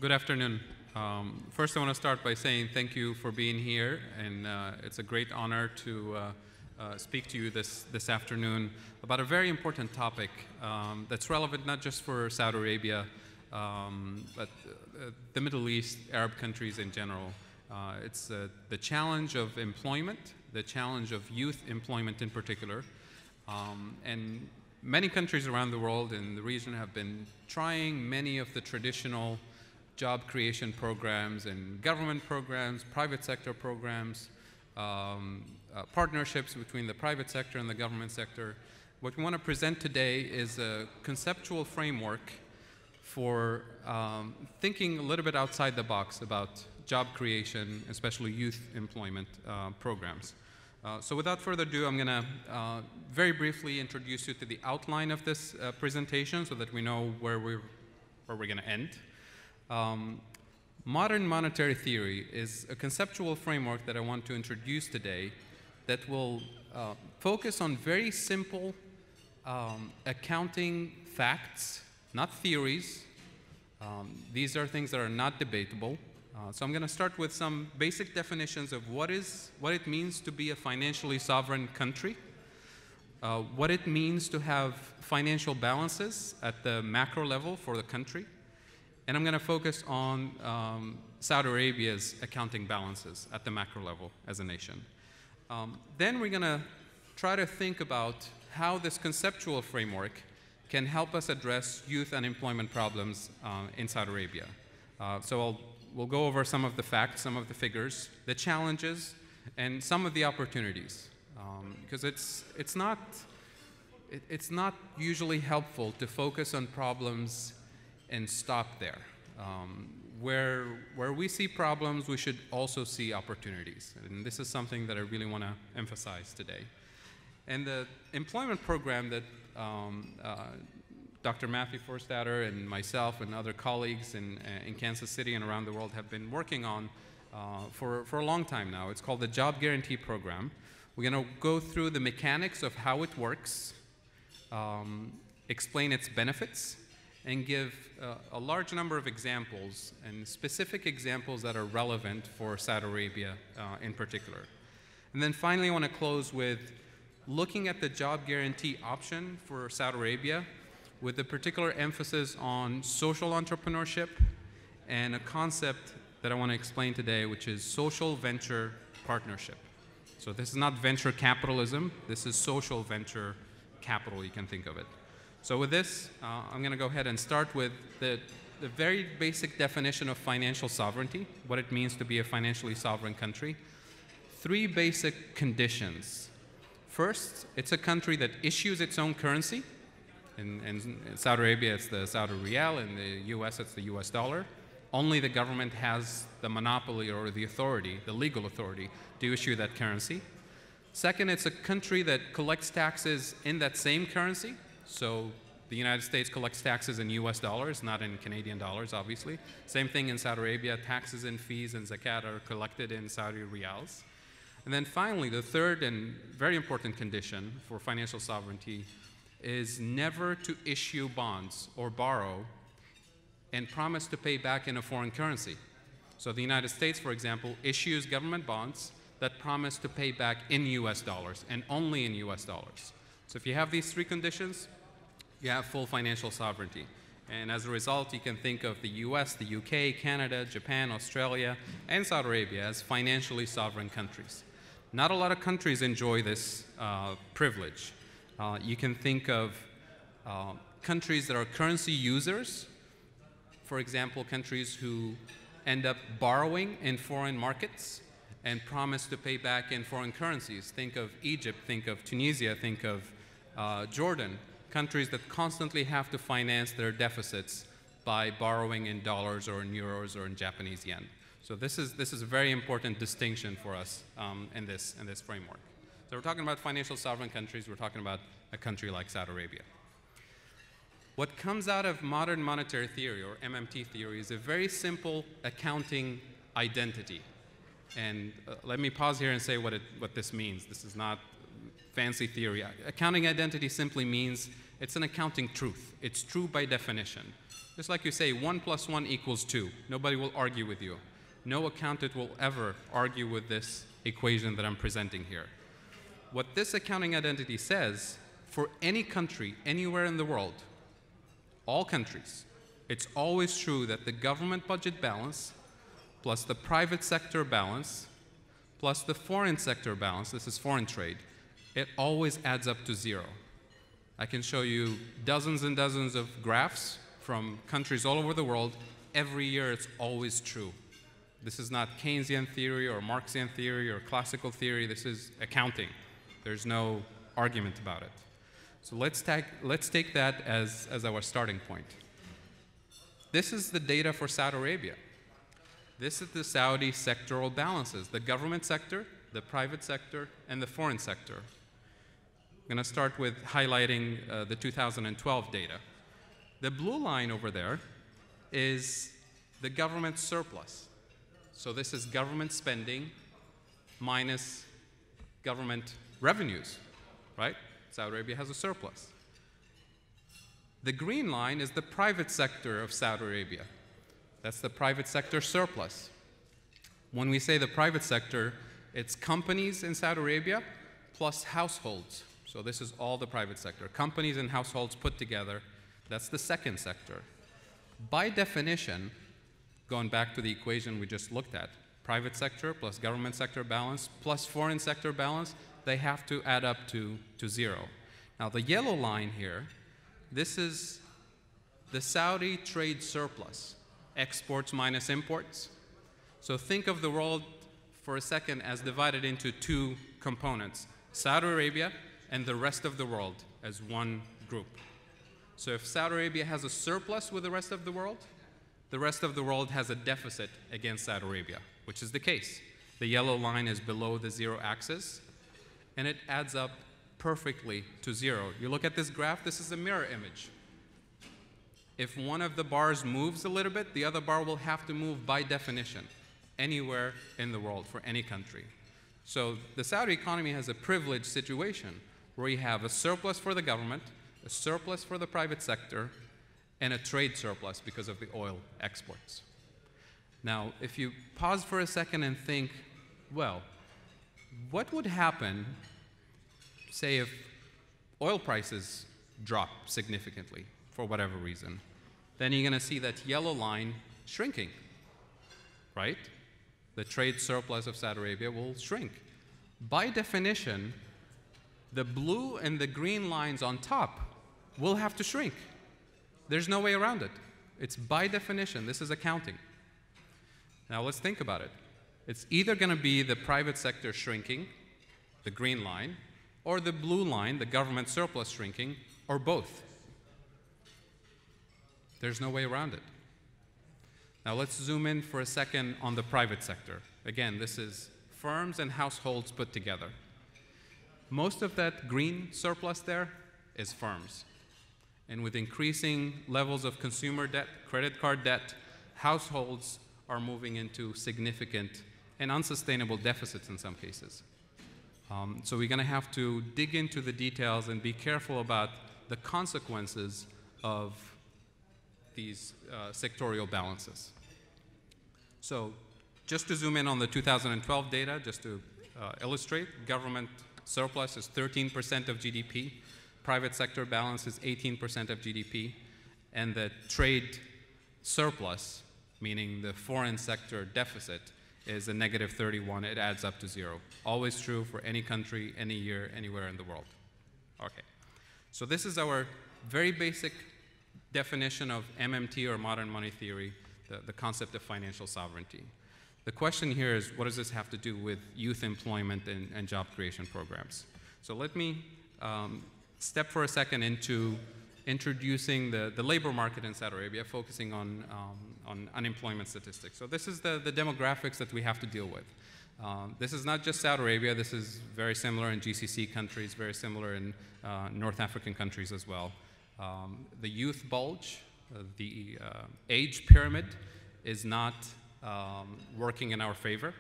Good afternoon. First, I want to start by saying thank you for being here, and it's a great honor to speak to you this afternoon about a very important topic that's relevant not just for Saudi Arabia, but the Middle East, Arab countries in general. It's the challenge of employment, the challenge of youth employment in particular, and many countries around the world in the region have been trying many of the traditional job creation programs and government programs, private sector programs, partnerships between the private sector and the government sector. What we want to present today is a conceptual framework for thinking a little bit outside the box about job creation, especially youth employment programs. So without further ado, I'm going to very briefly introduce you to the outline of this presentation so that we know where we're going to end. Modern monetary theory is a conceptual framework that I want to introduce today that will focus on very simple accounting facts, not theories. These are things that are not debatable. So I'm going to start with some basic definitions of what it means to be a financially sovereign country, what it means to have financial balances at the macro level for the country, and I'm going to focus on Saudi Arabia's accounting balances at the macro level as a nation. Then we're going to try to think about how this conceptual framework can help us address youth unemployment problems in Saudi Arabia. So we'll go over some of the facts, some of the figures, the challenges, and some of the opportunities. Because it's not usually helpful to focus on problems and stop there. Where we see problems, we should also see opportunities. And this is something that I really want to emphasize today. And the employment program that Dr. Mathew Forstater and myself and other colleagues in Kansas City and around the world have been working on for a long time now. It's called the Job Guarantee Program. We're going to go through the mechanics of how it works, explain its benefits, and give a large number of examples and specific examples that are relevant for Saudi Arabia in particular. And then finally, I want to close with looking at the job guarantee option for Saudi Arabia with a particular emphasis on social entrepreneurship and a concept that I want to explain today, which is social venture partnership. So this is not venture capitalism, this is social venture capital, you can think of it. So with this, I'm going to go ahead and start with the very basic definition of financial sovereignty, what it means to be a financially sovereign country. Three basic conditions. First, it's a country that issues its own currency. In Saudi Arabia, it's the Saudi Riyal. In the US, it's the US dollar. Only the government has the monopoly or the authority, the legal authority, to issue that currency. Second, it's a country that collects taxes in that same currency. So the United States collects taxes in US dollars, not in Canadian dollars, obviously. Same thing in Saudi Arabia, taxes and fees and zakat are collected in Saudi Riyals. And then finally, the third and very important condition for financial sovereignty is never to issue bonds or borrow and promise to pay back in a foreign currency. So the United States, for example, issues government bonds that promise to pay back in US dollars and only in US dollars. So if you have these three conditions, you have full financial sovereignty. And as a result, you can think of the US, the UK, Canada, Japan, Australia, and Saudi Arabia as financially sovereign countries. Not a lot of countries enjoy this privilege. You can think of countries that are currency users. For example, countries who end up borrowing in foreign markets and promise to pay back in foreign currencies. Think of Egypt, think of Tunisia, think of Jordan, countries that constantly have to finance their deficits by borrowing in dollars or in euros or in Japanese yen. So this is a very important distinction for us in this framework. So we're talking about financial sovereign countries, we're talking about a country like Saudi Arabia. What comes out of modern monetary theory, or MMT theory, is a very simple accounting identity. And let me pause here and say what this means. This is not fancy theory. Accounting identity simply means it's an accounting truth. It's true by definition. Just like you say, 1 + 1 = 2. Nobody will argue with you. No accountant will ever argue with this equation that I'm presenting here. What this accounting identity says, for any country, anywhere in the world, all countries, it's always true that the government budget balance plus the private sector balance plus the foreign sector balance, this is foreign trade, it always adds up to 0. I can show you dozens and dozens of graphs from countries all over the world. Every year it's always true. This is not Keynesian theory or Marxian theory or classical theory. This is accounting. There's no argument about it. So let's take that as our starting point. This is the data for Saudi Arabia. This is the Saudi sectoral balances, the government sector, the private sector, and the foreign sector. I'm going to start with highlighting the 2012 data. The blue line over there is the government surplus. So this is government spending minus government revenues, right? Saudi Arabia has a surplus. The green line is the private sector of Saudi Arabia. That's the private sector surplus. When we say the private sector, it's companies in Saudi Arabia plus households. So this is all the private sector. Companies and households put together, that's the second sector. By definition, going back to the equation we just looked at, private sector plus government sector balance plus foreign sector balance, they have to add up to 0. Now the yellow line here, this is the Saudi trade surplus, exports minus imports. So think of the world for a second as divided into 2 components, Saudi Arabia and the rest of the world as one group. So if Saudi Arabia has a surplus with the rest of the world has a deficit against Saudi Arabia, which is the case. The yellow line is below the 0 axis, and it adds up perfectly to 0. You look at this graph, this is a mirror image. If one of the bars moves a little bit, the other bar will have to move by definition, anywhere in the world, for any country. So the Saudi economy has a privileged situation where you have a surplus for the government, a surplus for the private sector, and a trade surplus because of the oil exports. Now, if you pause for a second and think, well, what would happen, say, if oil prices drop significantly for whatever reason? Then you're going to see that yellow line shrinking, right? The trade surplus of Saudi Arabia will shrink. By definition, the blue and the green lines on top will have to shrink. There's no way around it. It's by definition. This is accounting. Now let's think about it. It's either going to be the private sector shrinking, the green line, or the blue line, the government surplus shrinking, or both. There's no way around it. Now let's zoom in for a second on the private sector. Again, this is firms and households put together. Most of that green surplus there is firms. And with increasing levels of consumer debt, credit card debt, households are moving into significant and unsustainable deficits in some cases. So we're going to have to dig into the details and be careful about the consequences of these sectorial balances. So just to zoom in on the 2012 data, just to illustrate, government surplus is 13% of GDP. Private sector balance is 18% of GDP, and the trade surplus, meaning the foreign sector deficit, is a -31. It adds up to 0. Always true for any country, any year, anywhere in the world. Okay. So this is our very basic definition of MMT, or modern money theory, the concept of financial sovereignty. The question here is, what does this have to do with youth employment and job creation programs? So let me step for a second into introducing the labor market in Saudi Arabia, focusing on unemployment statistics. So this is the demographics that we have to deal with. This is not just Saudi Arabia. This is very similar in GCC countries, very similar in North African countries as well. The youth bulge, the age pyramid is not working in our favor.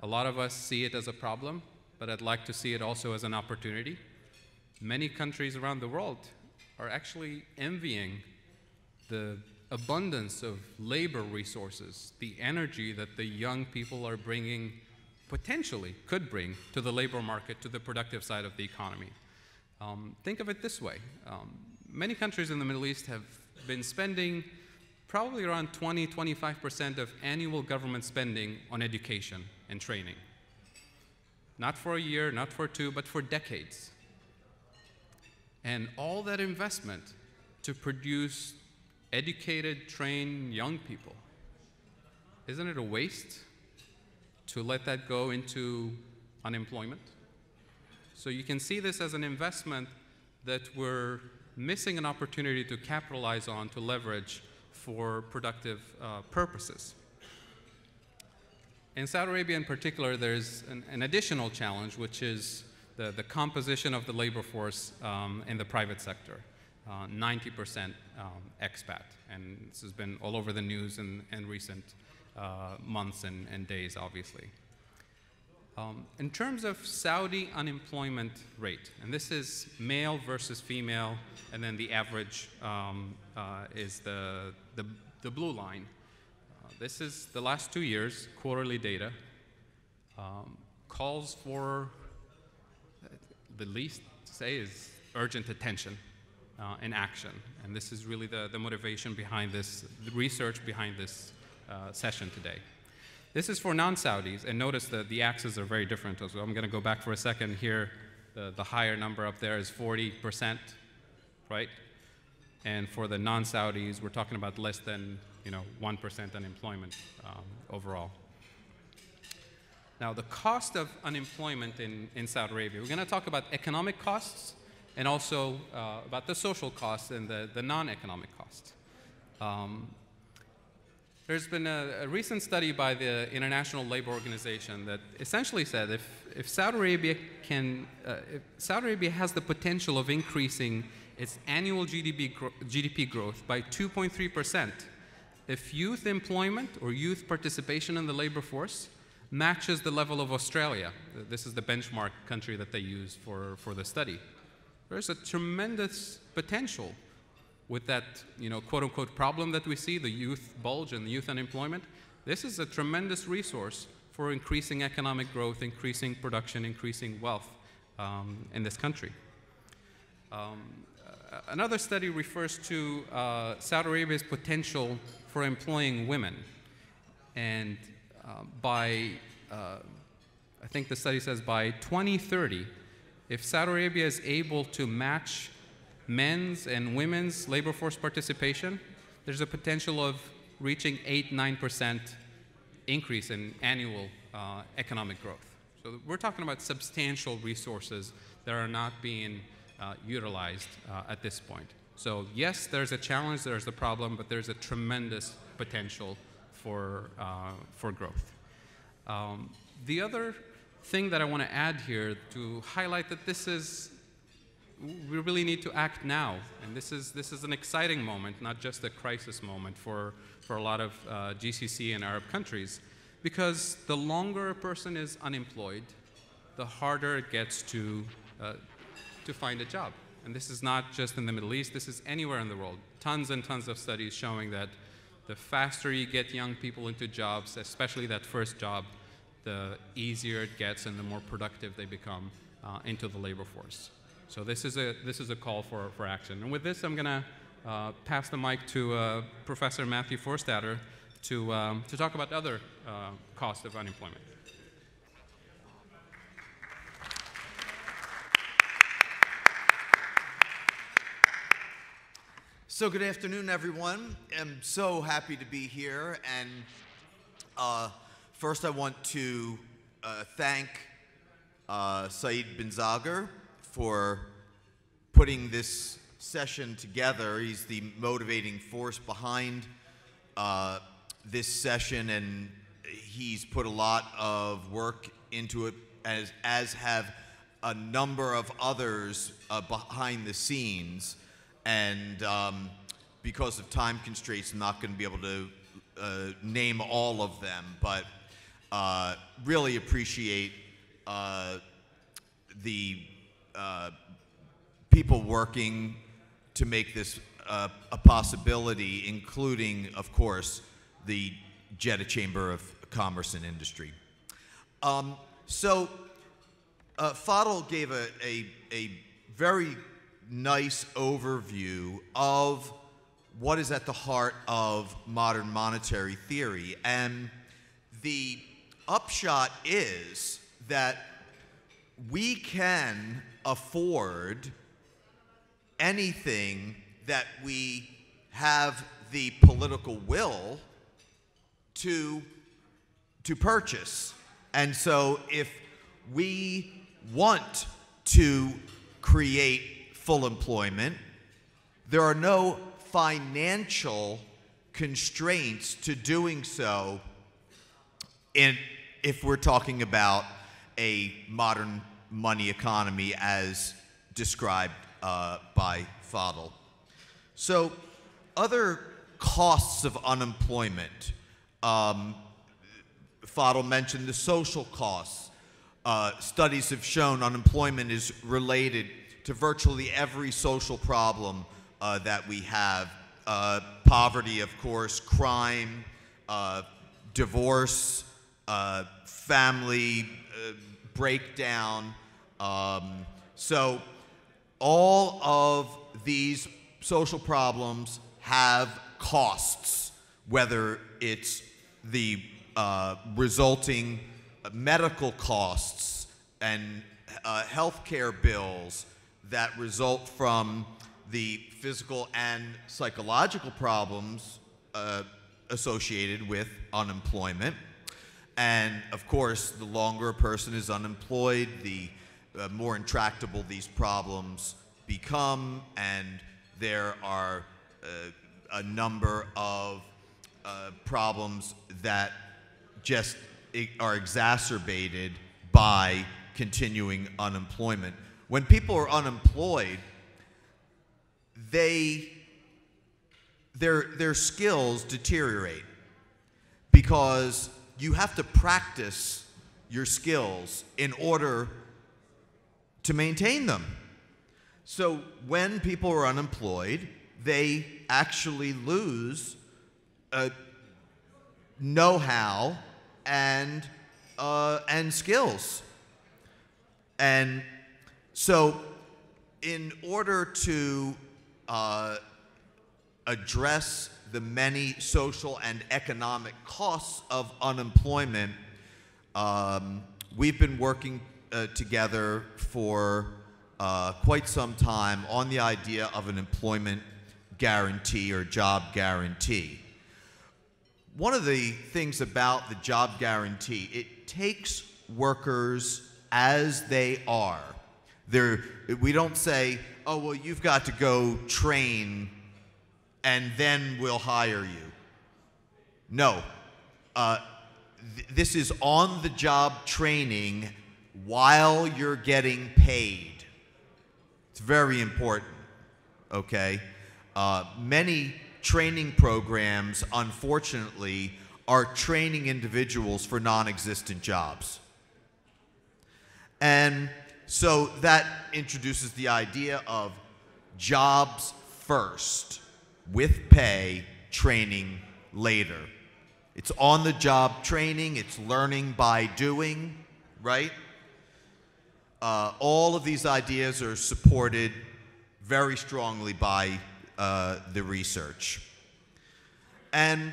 A lot of us see it as a problem, but I'd like to see it also as an opportunity. Many countries around the world are actually envying the abundance of labor resources, the energy that the young people are bringing, potentially could bring to the labor market, to the productive side of the economy. Think of it this way. Many countries in the Middle East have been spending probably around 20–25% of annual government spending on education and training. Not for a year, not for two, but for decades. And all that investment to produce educated, trained young people, isn't it a waste to let that go into unemployment? So you can see this as an investment that we're missing an opportunity to capitalize on, to leverage for productive purposes. In Saudi Arabia in particular, there's an additional challenge, which is the composition of the labor force in the private sector. 90% expat, and this has been all over the news in recent months and days, obviously. In terms of Saudi unemployment rate, and this is male versus female, and then the average is the blue line. This is the last 2 years, quarterly data, calls for, the least to say is urgent attention and action. And this is really the motivation behind this, the research behind this session today. This is for non-Saudis, and notice that the axes are very different. So I'm going to go back for a second here. The higher number up there is 40%, right? And for the non-Saudis, we're talking about less than 1% unemployment overall. Now, the cost of unemployment in Saudi Arabia, we're going to talk about economic costs and also about the social costs and the non-economic costs. There's been a recent study by the International Labor Organization that essentially said if Saudi Arabia has the potential of increasing its annual GDP growth by 2.3%, if youth employment or youth participation in the labor force matches the level of Australia, this is the benchmark country that they use for the study, there's a tremendous potential with that, quote-unquote problem that we see, the youth bulge and the youth unemployment. This is a tremendous resource for increasing economic growth, increasing production, increasing wealth in this country. Another study refers to Saudi Arabia's potential for employing women. And I think the study says by 2030, if Saudi Arabia is able to match men's and women's labor force participation, there's a potential of reaching 8–9% increase in annual economic growth. So we're talking about substantial resources that are not being utilized at this point. So yes, there's a challenge, there's a problem, but there's a tremendous potential for growth. The other thing that I want to add here to highlight that we really need to act now, and this is an exciting moment, not just a crisis moment for a lot of GCC and Arab countries, because the longer a person is unemployed, the harder it gets to find a job. And this is not just in the Middle East, this is anywhere in the world. Tons and tons of studies showing that the faster you get young people into jobs, especially that first job, the easier it gets and the more productive they become into the labor force. So this is a call for action. And with this, I'm going to pass the mic to Professor Mathew Forstater to talk about other costs of unemployment. So good afternoon, everyone. I'm so happy to be here. And first I want to thank Saeid Binzagr for putting this session together. He's the motivating force behind this session, and he's put a lot of work into it, as have a number of others behind the scenes. And because of time constraints, I'm not going to be able to name all of them, but really appreciate the people working to make this a possibility, including, of course, the Jeddah Chamber of Commerce and Industry. Fadhel gave a very nice overview of what is at the heart of modern monetary theory. And the upshot is that we can afford anything that we have the political will to purchase. And so if we want to create full employment, there are no financial constraints to doing so if we're talking about a modern money economy as described by Fadhel. So other costs of unemployment. Fadhel mentioned the social costs. Studies have shown unemployment is related to virtually every social problem that we have. Poverty, of course, crime, divorce, family breakdown. So all of these social problems have costs, whether it's the resulting medical costs and healthcare bills that result from the physical and psychological problems associated with unemployment. And of course, the longer a person is unemployed, the more intractable these problems become, and there are a number of problems that just are exacerbated by continuing unemployment. When people are unemployed, their skills deteriorate because you have to practice your skills in order to maintain them. So when people are unemployed, they actually lose know-how and skills. And so in order to address the many social and economic costs of unemployment, we've been working together for quite some time on the idea of an employment guarantee or job guarantee. One of the things about the job guarantee, it takes workers as they are. We don't say, oh, well, you've got to go train and then we'll hire you. No. This is on-the-job training while you're getting paid. It's very important, okay? Many training programs, unfortunately, are training individuals for non-existent jobs. And so that introduces the idea of jobs first, with pay, training later. It's on-the-job training, it's learning by doing, right? All of these ideas are supported very strongly by the research. And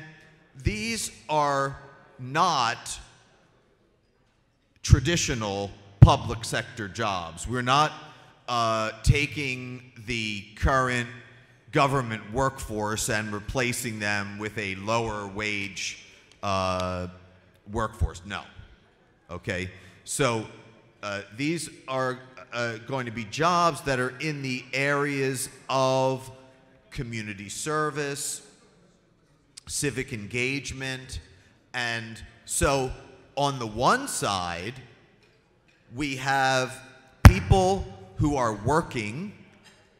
these are not traditional public sector jobs. We're not taking the current government workforce and replacing them with a lower wage workforce. No. Okay? So these are going to be jobs that are in the areas of community service, civic engagement, and so on the one side, we have people who are working,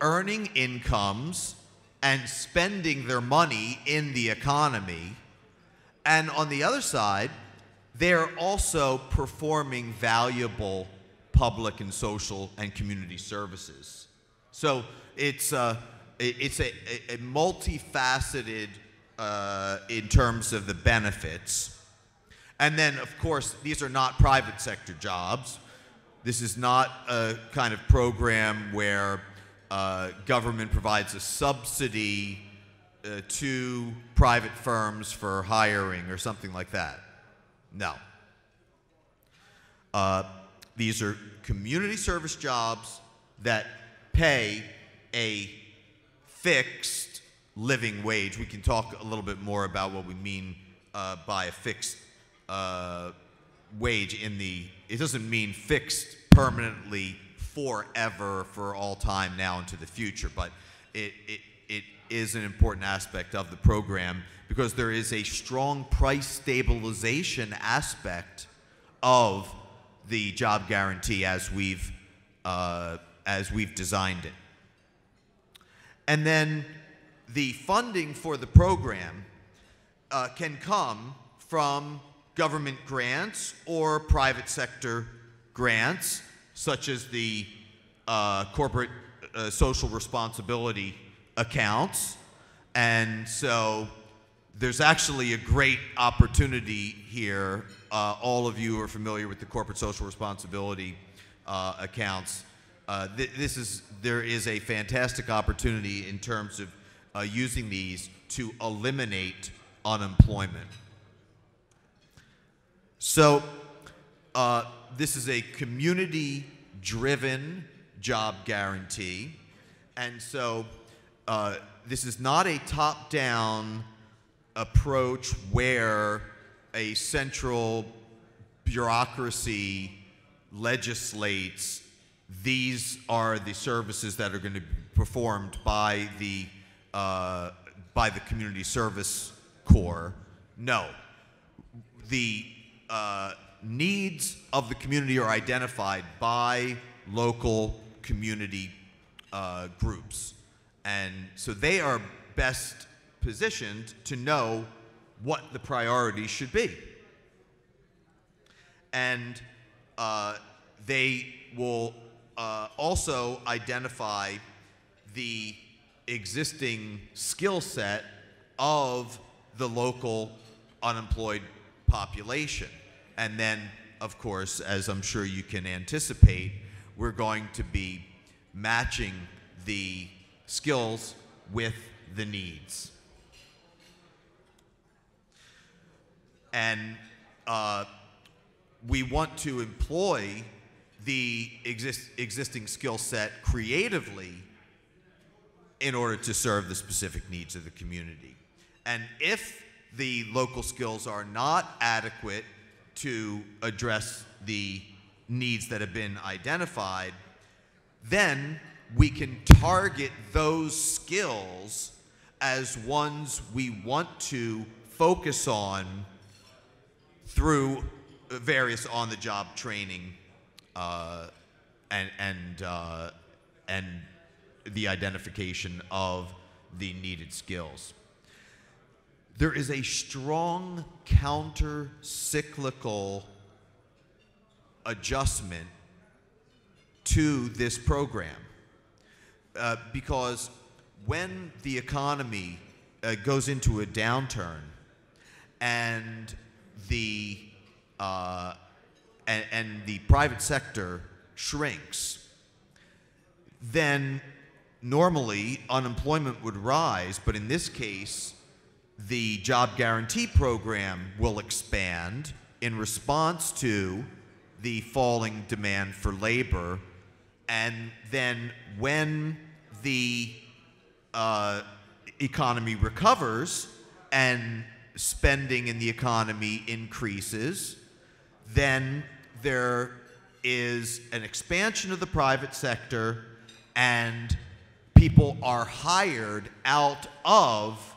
earning incomes, and spending their money in the economy. And on the other side, they're also performing valuable public and social and community services. So it's a multifaceted in terms of the benefits. And then, of course, these are not private sector jobs. This is not a kind of program where government provides a subsidy to private firms for hiring or something like that. No. These are community service jobs that pay a fixed living wage. We can talk a little bit more about what we mean by a fixed wage it doesn't mean fixed permanently forever, for all time now into the future, but it is an important aspect of the program because there is a strong price stabilization aspect of the job guarantee as we've designed it. And then the funding for the program can come from government grants or private sector grants, such as the corporate social responsibility accounts. And so there's actually a great opportunity here. All of you are familiar with the corporate social responsibility accounts. There is a fantastic opportunity in terms of using these to eliminate unemployment. So this is a community-driven job guarantee, and so this is not a top-down approach where a central bureaucracy legislates these are the services that are going to be performed by the community service corps. No, the needs of the community are identified by local community groups, and so they are best positioned to know what the priorities should be. And they will also identify the existing skill set of the local unemployed population. And then, of course, as I'm sure you can anticipate, we're going to be matching the skills with the needs. And we want to employ the existing skill set creatively in order to serve the specific needs of the community. And if the local skills are not adequate to address the needs that have been identified, then we can target those skills as ones we want to focus on through various on-the-job training and the identification of the needed skills. There is a strong counter-cyclical adjustment to this program because when the economy goes into a downturn and the private sector shrinks, then normally unemployment would rise, but in this case, the job guarantee program will expand in response to the falling demand for labor. And then when the economy recovers and spending in the economy increases, then there is an expansion of the private sector and people are hired out of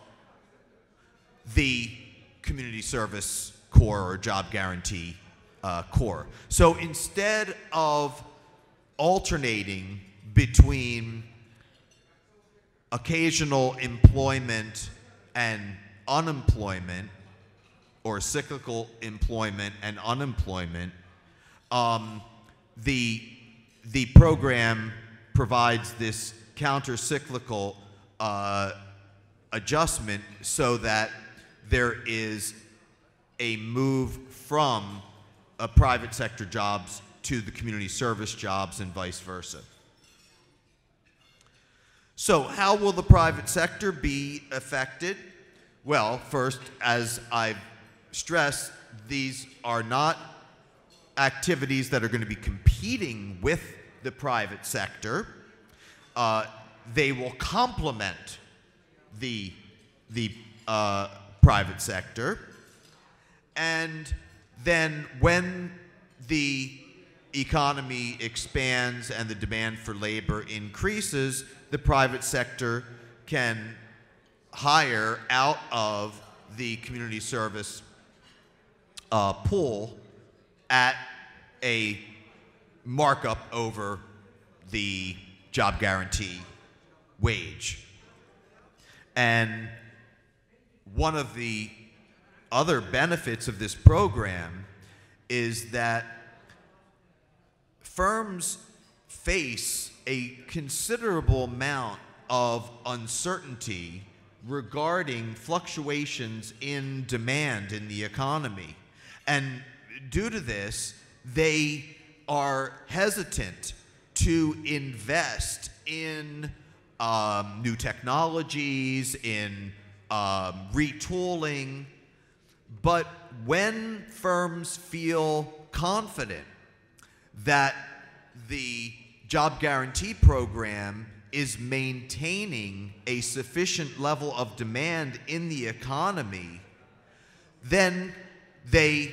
the community service corps or job guarantee corps. So instead of alternating between occasional employment and unemployment, or cyclical employment and unemployment, the the program provides this counter-cyclical adjustment so that there is a move from private sector jobs to the community service jobs and vice versa. So how will the private sector be affected? Well, first, as I've stressed, these are not activities that are going to be competing with the private sector. They will complement the private sector. And then when the economy expands and the demand for labor increases, the private sector can hire out of the community service pool at a markup over the job guarantee wage. And one of the other benefits of this program is that firms face a considerable amount of uncertainty regarding fluctuations in demand in the economy. And due to this, they are hesitant to invest in new technologies, in retooling. But when firms feel confident that the job guarantee program is maintaining a sufficient level of demand in the economy, then they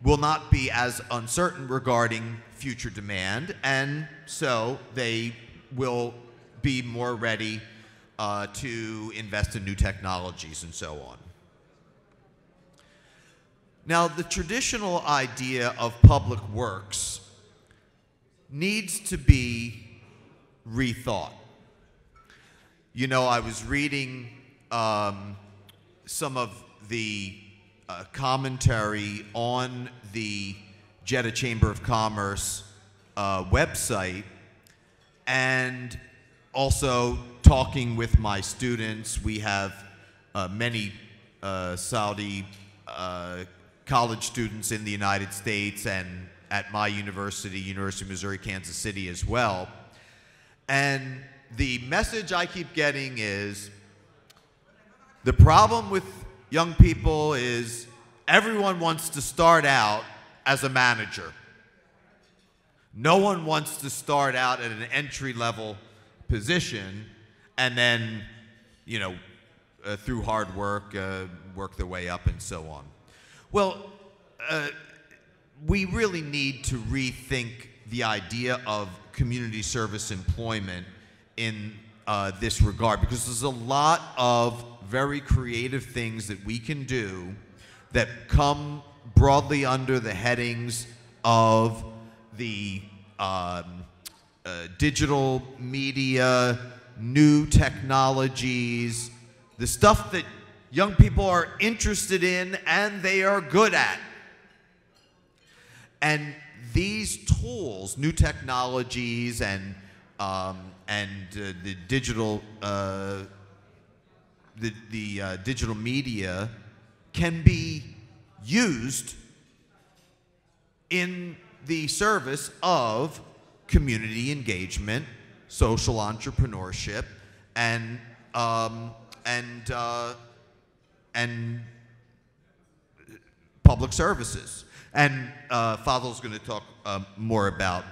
will not be as uncertain regarding future demand, and so they will be more ready to invest in new technologies and so on. Now, the traditional idea of public works needs to be rethought. You know, I was reading some of the commentary on the Jeddah Chamber of Commerce website, and also talking with my students. We have many Saudi college students in the United States and at my university, University of Missouri, Kansas City as well. And the message I keep getting is the problem with young people is everyone wants to start out as a manager. No one wants to start out at an entry-level position and then, you know, through hard work, work their way up and so on. Well, we really need to rethink the idea of community service employment in this regard, because there's a lot of very creative things that we can do that come broadly under the headings of the digital media, new technologies, the stuff that young people are interested in and they are good at. And these tools, new technologies and the digital digital media, can be used in the service of community engagement, social entrepreneurship, and public services. And Fadhel's going to talk more about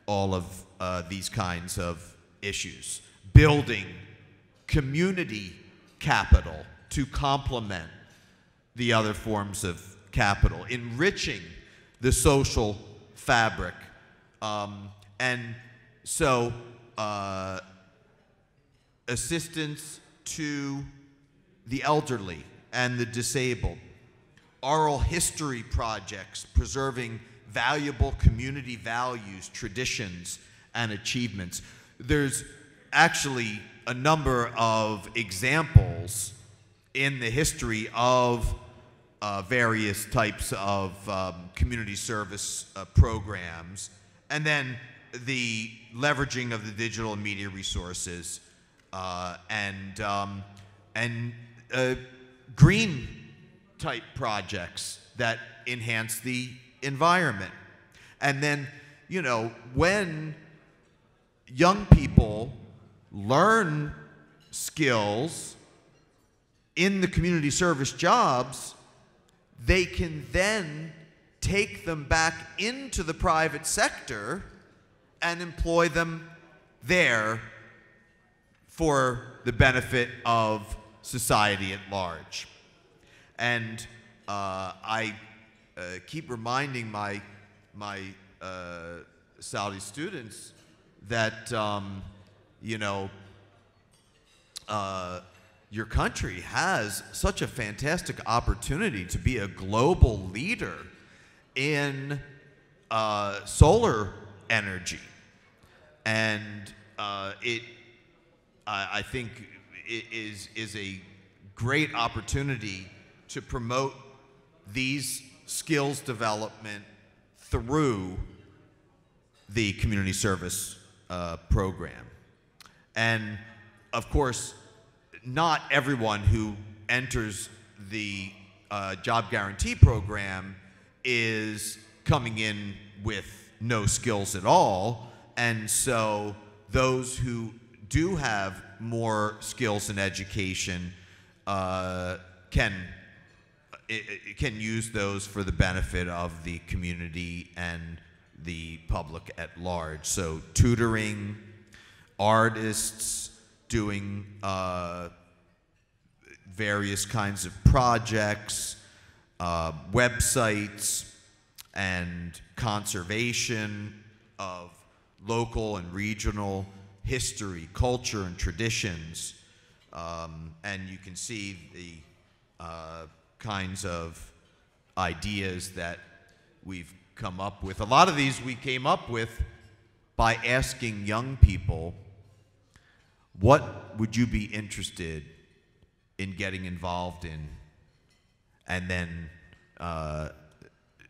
all of these kinds of issues. Building community capital to complement the other forms of capital. Enriching the social fabric. And so assistance to the elderly and the disabled. Oral history projects preserving valuable community values, traditions, and achievements. There's actually a number of examples in the history of various types of community service programs. And then the leveraging of the digital and media resources, and green type projects that enhance the environment. And then, you know, when young people learn skills in the community service jobs, they can then take them back into the private sector and employ them there for the benefit of society at large. And I keep reminding my Saudi students that, you know, your country has such a fantastic opportunity to be a global leader in solar energy. And I think it is a great opportunity to promote these skills development through the community service program. And of course, not everyone who enters the job guarantee program is coming in with no skills at all. And so those who do have more skills in education can use those for the benefit of the community and the public at large. So tutoring, artists, doing various kinds of projects, websites, and conservation of local and regional history, culture, and traditions. And you can see the kinds of ideas that we've come up with. A lot of these we came up with by asking young people, what would you be interested in getting involved in? And then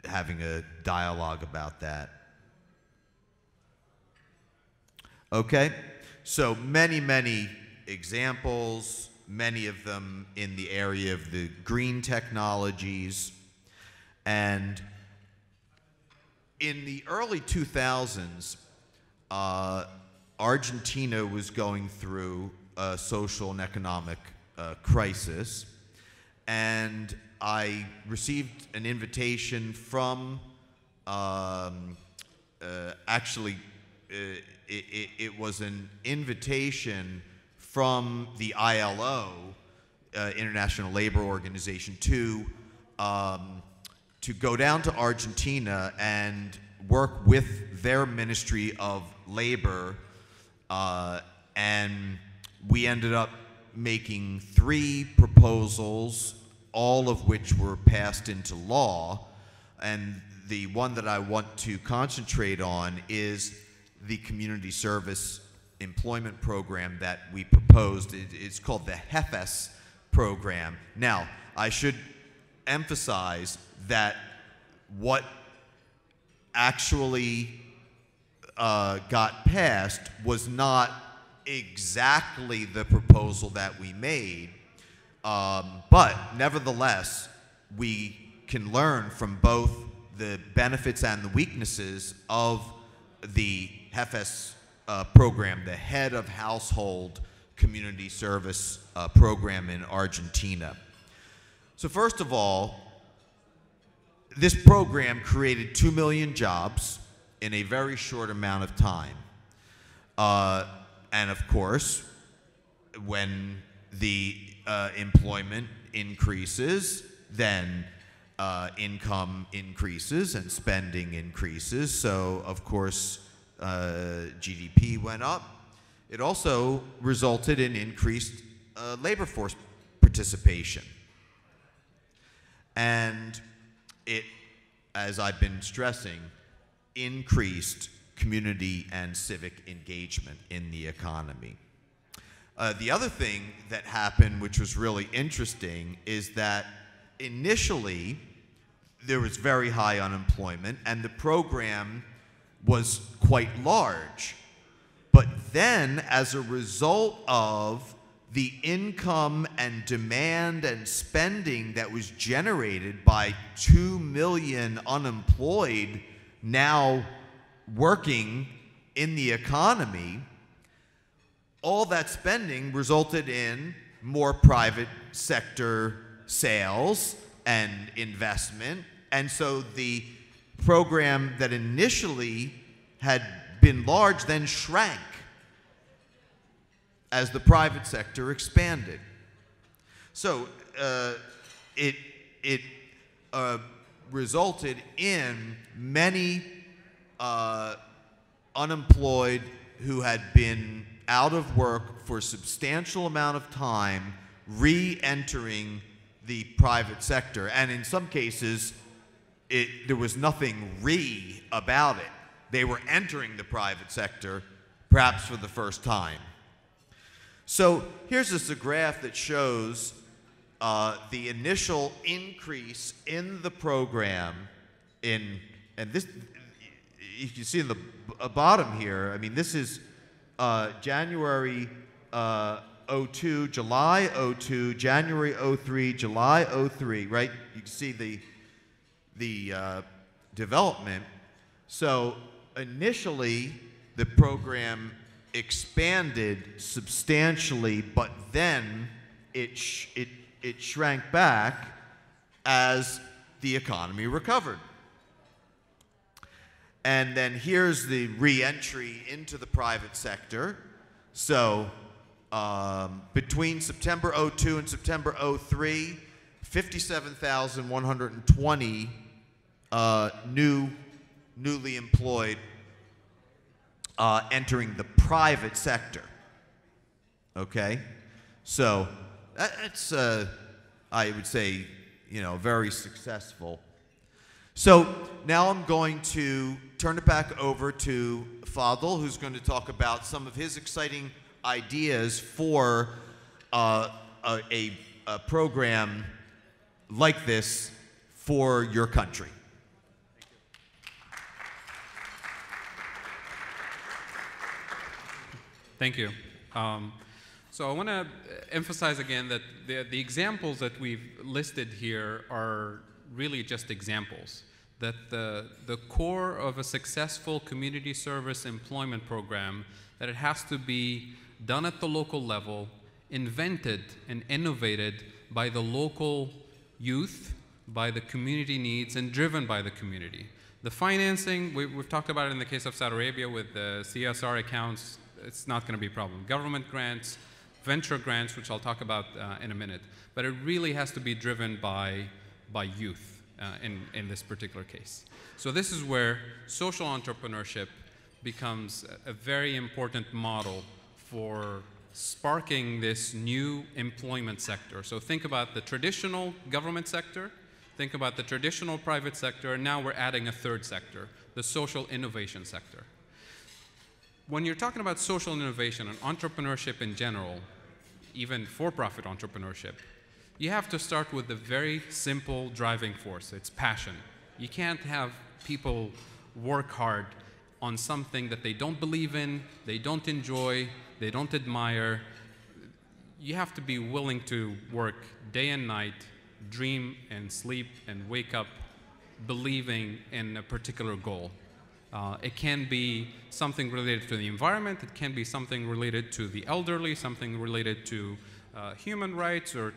having a dialogue about that. Okay, so many examples, many of them in the area of the green technologies. And in the early 2000s, Argentina was going through a social and economic crisis, and I received an invitation from, it was an invitation from the ILO, International Labor Organization, to go down to Argentina and work with their Ministry of Labor, and we ended up making 3 proposals, all of which were passed into law. And the one that I want to concentrate on is the community service employment program that we proposed. It's called the HEFES program. Now, I should emphasize that what actually got passed was not exactly the proposal that we made, but nevertheless, we can learn from both the benefits and the weaknesses of the HEFES program, the Head of Household Community Service program in Argentina. So first of all, this program created 2 million jobs in a very short amount of time. And of course, when the employment increases, then income increases and spending increases. So of course, GDP went up. It also resulted in increased labor force participation. And it, as I've been stressing, increased community and civic engagement in the economy. The other thing that happened, which was really interesting, is that initially there was very high unemployment, and the program was quite large. But then, as a result of the income and demand and spending that was generated by 2 million unemployed now working in the economy, all that spending resulted in more private sector sales and investment. And so the program that initially had been large then shrank as the private sector expanded. So it resulted in many unemployed who had been out of work for a substantial amount of time re-entering the private sector. And in some cases, there was nothing about it. They were entering the private sector, perhaps for the first time. So here's just a graph that shows the initial increase in the program and this, you can see in the bottom here, I mean, this is January 02, July 02, January 03, July 03, right? You can see the development. So initially, the program expanded substantially, but then it shrank back as the economy recovered. And then here's the re-entry into the private sector. So between September 02 and September 03, 57,120 newly employed entering the private sector. Okay? So that's, I would say, very successful. So now I'm going to turn it back over to Fadhel, who's going to talk about some of his exciting ideas for a program like this for your country. Thank you. So I want to emphasize again that the examples that we've listed here are really just examples. That the core of a successful community service employment program, that it has to be done at the local level, invented and innovated by the local youth, by the community needs, and driven by the community. The financing, we've talked about it in the case of Saudi Arabia with the CSR accounts. It's not going to be a problem. Government grants, venture grants, which I'll talk about in a minute. But it really has to be driven by youth in this particular case. So this is where social entrepreneurship becomes a very important model for sparking this new employment sector. So think about the traditional government sector, think about the traditional private sector, and now we're adding a third sector, the social innovation sector. When you're talking about social innovation and entrepreneurship in general, even for-profit entrepreneurship, you have to start with the very simple driving force. It's passion. You can't have people work hard on something that they don't believe in, they don't enjoy, they don't admire. You have to be willing to work day and night, dream and sleep and wake up believing in a particular goal. It can be something related to the environment, it can be something related to the elderly, something related to human rights or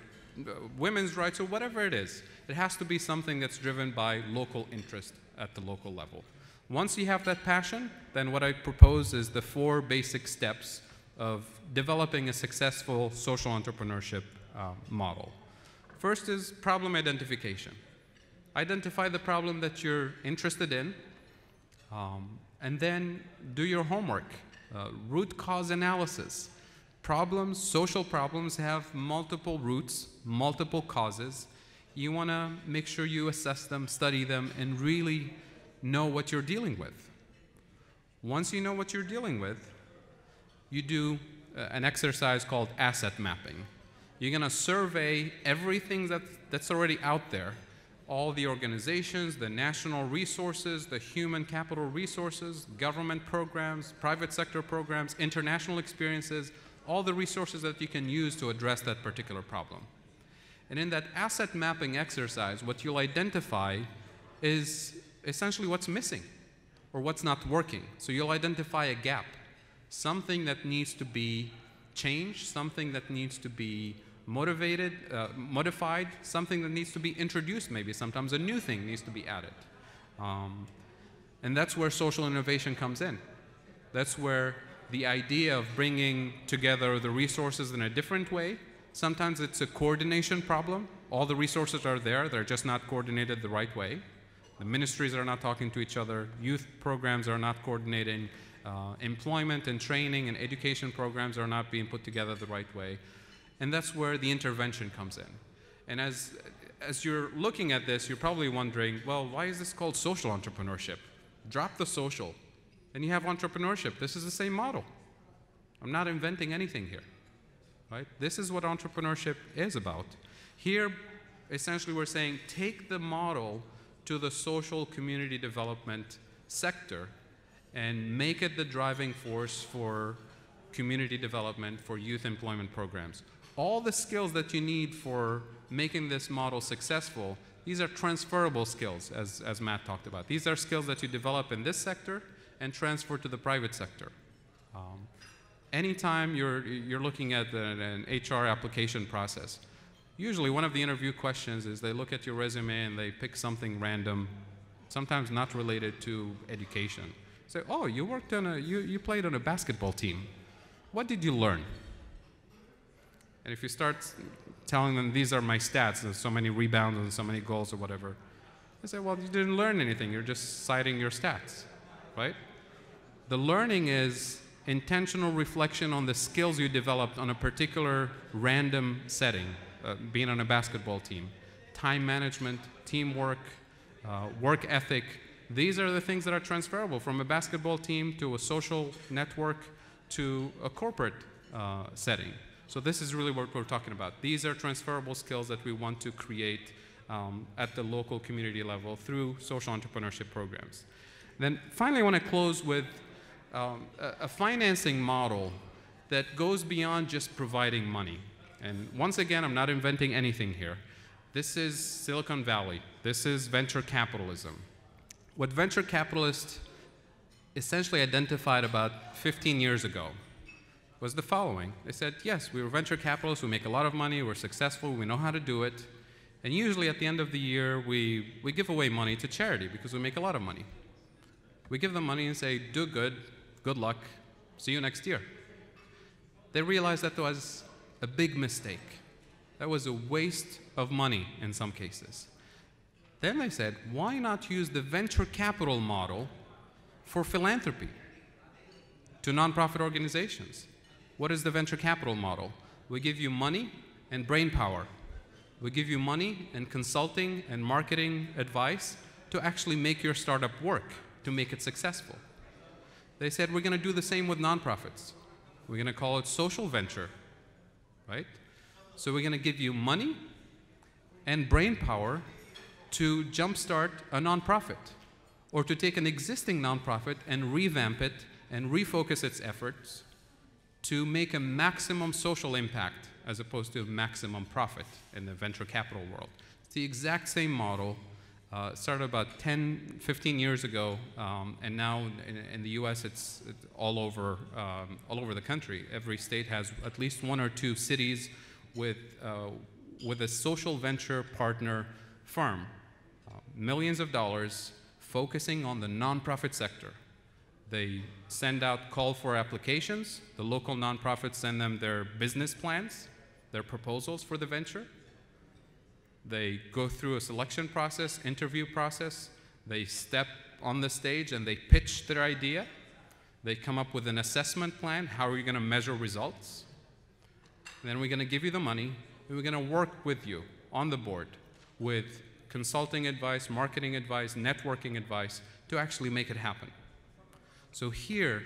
women's rights or whatever it is. It has to be something that's driven by local interest at the local level. Once you have that passion, then what I propose is the 4 basic steps of developing a successful social entrepreneurship model. First is problem identification. Identify the problem that you're interested in, and then do your homework. Root cause analysis. Problems, social problems have multiple roots, multiple causes. You want to make sure you assess them, study them, and really know what you're dealing with. Once you know what you're dealing with, you do an exercise called asset mapping. You're going to survey everything that's already out there, all the organizations, the national resources, the human capital resources, government programs, private sector programs, international experiences, all the resources that you can use to address that particular problem. And in that asset mapping exercise, what you'll identify is essentially what's missing or what's not working. So you'll identify a gap, something that needs to be changed, something that needs to be modified, something that needs to be introduced maybe. Sometimes a new thing needs to be added. And that's where social innovation comes in. That's where the idea of bringing together the resources in a different way. Sometimes it's a coordination problem. All the resources are there, they're just not coordinated the right way. The ministries are not talking to each other, youth programs are not coordinating, employment and training and education programs are not being put together the right way. And that's where the intervention comes in. And as you're looking at this, you're probably wondering, well, why is this called social entrepreneurship? Drop the social, and you have entrepreneurship. This is the same model. I'm not inventing anything here, right? This is what entrepreneurship is about. Here, essentially, we're saying take the model to the social community development sector and make it the driving force for community development, for youth employment programs. All the skills that you need for making this model successful, these are transferable skills, as Matt talked about. These are skills that you develop in this sector and transfer to the private sector. Anytime you're looking at an HR application process, usually one of the interview questions is they look at your resume and they pick something random, sometimes not related to education. Say, oh, you worked on you played on a basketball team. What did you learn? And if you start telling them these are my stats, there's so many rebounds and so many goals or whatever, they say, well, you didn't learn anything, you're just citing your stats, right? The learning is intentional reflection on the skills you developed on a particular random setting, being on a basketball team, time management, teamwork, work ethic. These are the things that are transferable from a basketball team to a social network to a corporate setting. So this is really what we're talking about. These are transferable skills that we want to create at the local community level through social entrepreneurship programs. Then finally, I want to close with a financing model that goes beyond just providing money. And once again, I'm not inventing anything here. This is Silicon Valley. This is venture capitalism. What venture capitalists essentially identified about 15 years ago was the following. They said, yes, we were venture capitalists, we make a lot of money, we're successful, we know how to do it, and usually at the end of the year, we give away money to charity because we make a lot of money. We give them money and say, do good, good luck, see you next year. They realized that was a big mistake. That was a waste of money in some cases. Then they said, why not use the venture capital model for philanthropy to nonprofit organizations? What is the venture capital model? We give you money and brain power. We give you money and consulting and marketing advice to actually make your startup work, to make it successful. They said, we're going to do the same with nonprofits. We're going to call it social venture, right? So we're going to give you money and brain power to jumpstart a nonprofit, or to take an existing nonprofit and revamp it and refocus its efforts to make a maximum social impact as opposed to maximum profit in the venture capital world. It's the exact same model. Started about 10, 15 years ago, and now in the US it's all over the country. Every state has at least one or two cities with a social venture partner firm. Millions of dollars focusing on the nonprofit sector. They send out call for applications. The local nonprofits send them their business plans, their proposals for the venture. They go through a selection process, interview process. They step on the stage and they pitch their idea. They come up with an assessment plan. How are you going to measure results? And then we're going to give you the money, and we're going to work with you on the board with consulting advice, marketing advice, networking advice to actually make it happen. So here,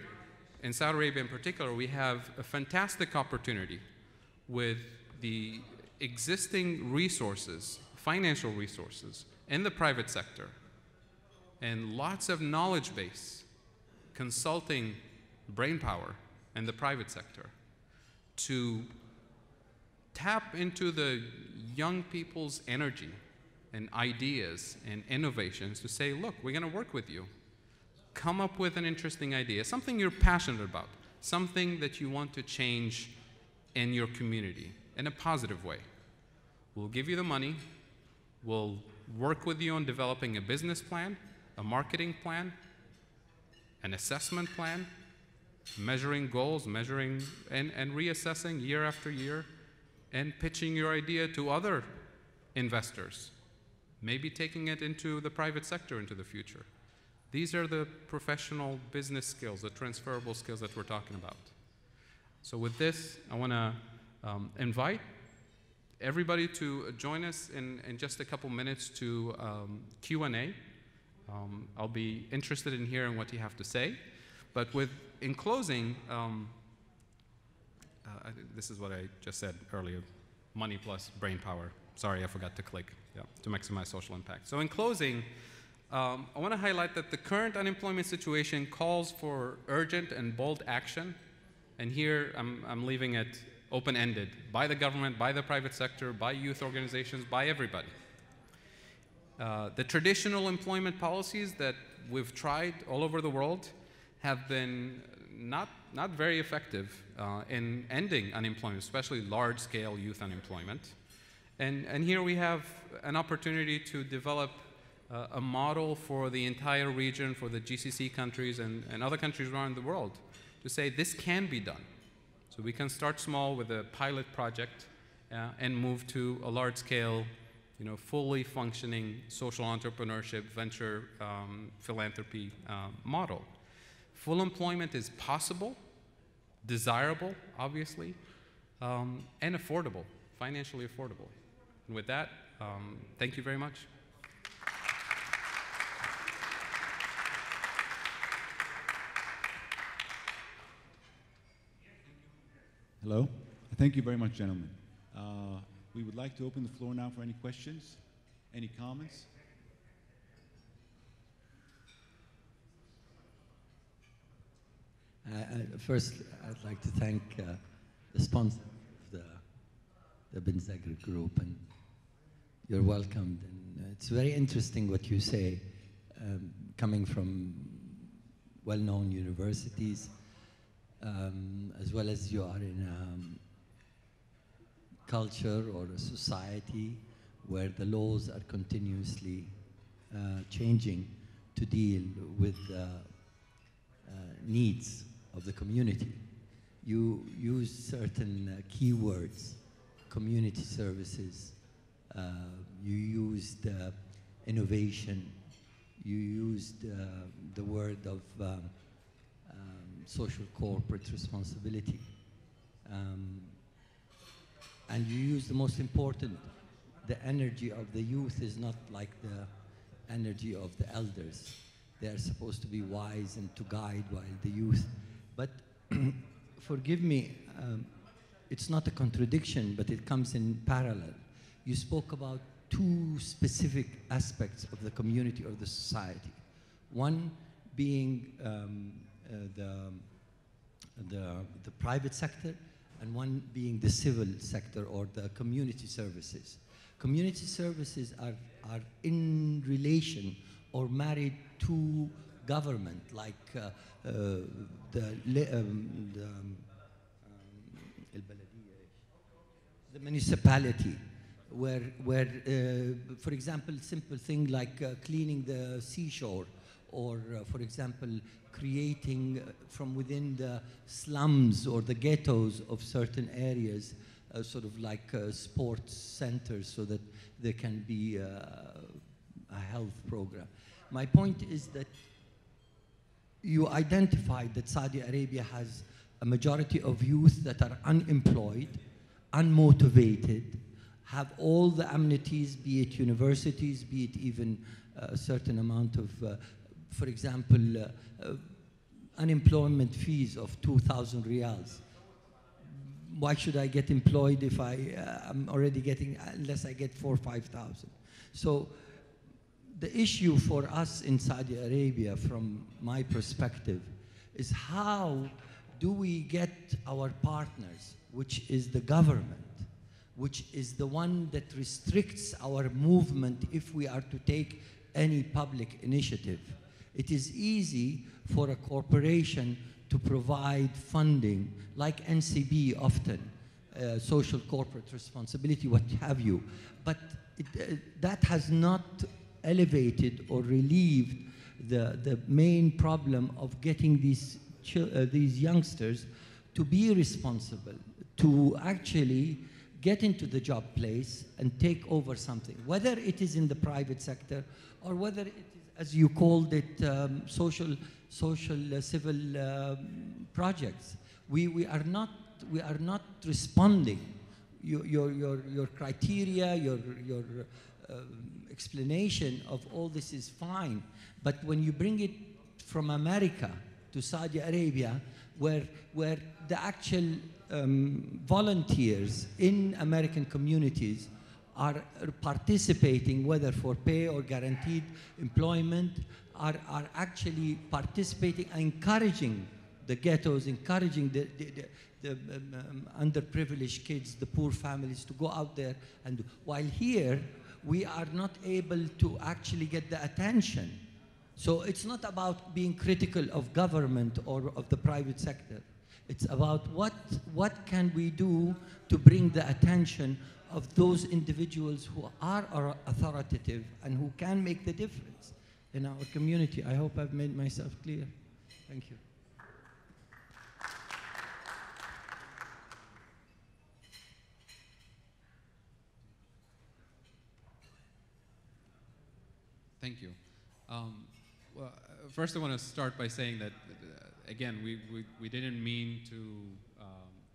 in Saudi Arabia in particular, we have a fantastic opportunity with the existing resources, financial resources, in the private sector and lots of knowledge base, consulting brainpower in the private sector to tap into the young people's energy and ideas and innovations to say, look, we're going to work with you. Come up with an interesting idea, something you're passionate about, something that you want to change in your community in a positive way. We'll give you the money. We'll work with you on developing a business plan, a marketing plan, an assessment plan, measuring goals, measuring and reassessing year after year, and pitching your idea to other investors, maybe taking it into the private sector into the future. These are the professional business skills, the transferable skills that we're talking about. So with this, I want to invite everybody to join us in just a couple minutes to Q&A. I'll be interested in hearing what you have to say. But in closing, this is what I just said earlier, money plus brain power. Sorry, I forgot to click, to maximize social impact. So in closing, I want to highlight that the current unemployment situation calls for urgent and bold action. And here I'm leaving it open-ended, by the government, by the private sector, by youth organizations, by everybody. The traditional employment policies that we've tried all over the world have been not very effective in ending unemployment, especially large-scale youth unemployment. And here we have an opportunity to develop a model for the entire region, for the GCC countries and other countries around the world, to say this can be done. So we can start small with a pilot project and move to a large-scale, fully functioning social entrepreneurship, venture philanthropy model. Full employment is possible, desirable, obviously, and affordable, financially affordable. And with that, thank you very much. Hello. Thank you very much, gentlemen. We would like to open the floor now for any questions, any comments. First, I'd like to thank the sponsor of the Binzagr group, and you're welcomed. And it's very interesting what you say, coming from well-known universities, as well as you are in a culture or a society where the laws are continuously changing to deal with needs of the community. You use certain keywords, community services, you used innovation, you used the word of social corporate responsibility. And you use the most important, the energy of the youth is not like the energy of the elders. They are supposed to be wise and to guide while the youth. But forgive me, it's not a contradiction, but it comes in parallel. You spoke about two specific aspects of the community or the society. One being the private sector, and one being the civil sector or the community services. Community services are in relation or married to government, like the municipality, where for example, simple thing like cleaning the seashore, or for example, creating from within the slums or the ghettos of certain areas, sort of like sports centers, so that there can be a health program. My point is that you identified that Saudi Arabia has a majority of youth that are unemployed, unmotivated, have all the amenities, be it universities, be it even a certain amount of, for example, unemployment fees of 2,000 riyals. Why should I get employed if I'm already getting, unless I get 4,000 or 5,000? So the issue for us in Saudi Arabia, from my perspective, is how do we get our partners, which is the government, which is the one that restricts our movement if we are to take any public initiative. It is easy for a corporation to provide funding, like NCB often, social corporate responsibility, what have you. But that has not elevated or relieved the main problem of getting these youngsters to be responsible, to actually get into the job place and take over something, whether it is in the private sector or whether it is, as you called it, social, civil projects. We are not responding. Your criteria, your explanation of all this is fine, but when you bring it from America to Saudi Arabia, where the actual volunteers in American communities are participating, whether for pay or guaranteed employment, are actually participating, encouraging the ghettos, encouraging the underprivileged kids, the poor families to go out there. And while here, we are not able to actually get the attention. So it's not about being critical of government or of the private sector. It's about what can we do to bring the attention of those individuals who are authoritative and who can make the difference in our community. I hope I've made myself clear. Thank you. Thank you. Well, first I want to start by saying that, again, we didn't mean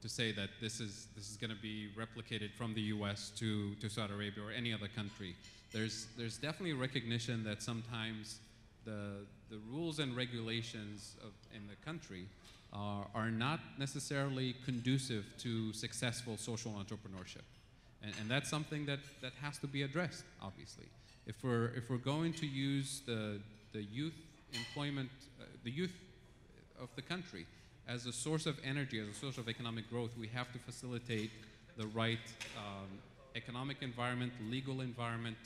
to say that this is going to be replicated from the U.S. to Saudi Arabia or any other country. There's definitely recognition that sometimes the rules and regulations in the country are not necessarily conducive to successful social entrepreneurship, and that's something that has to be addressed, obviously. If we're going to use the youth employment, the youth of the country as a source of energy, as a source of economic growth, we have to facilitate the right economic environment, legal environment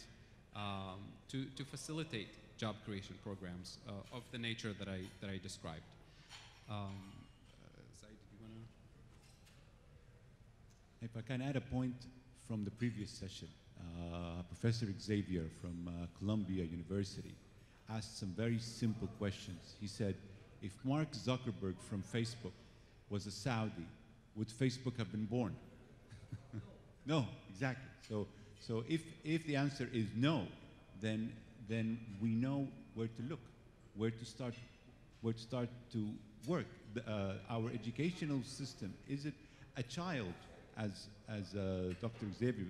to facilitate job creation programs of the nature that I described. Saeid, did you want to? If I can add a point from the previous session. Professor Xavier from Columbia University asked some very simple questions. He said, if Mark Zuckerberg from Facebook was a Saudi, would Facebook have been born? No, exactly. So if the answer is no, then we know where to look, where to start to work. Our educational system, is it a child, as Dr. Xavier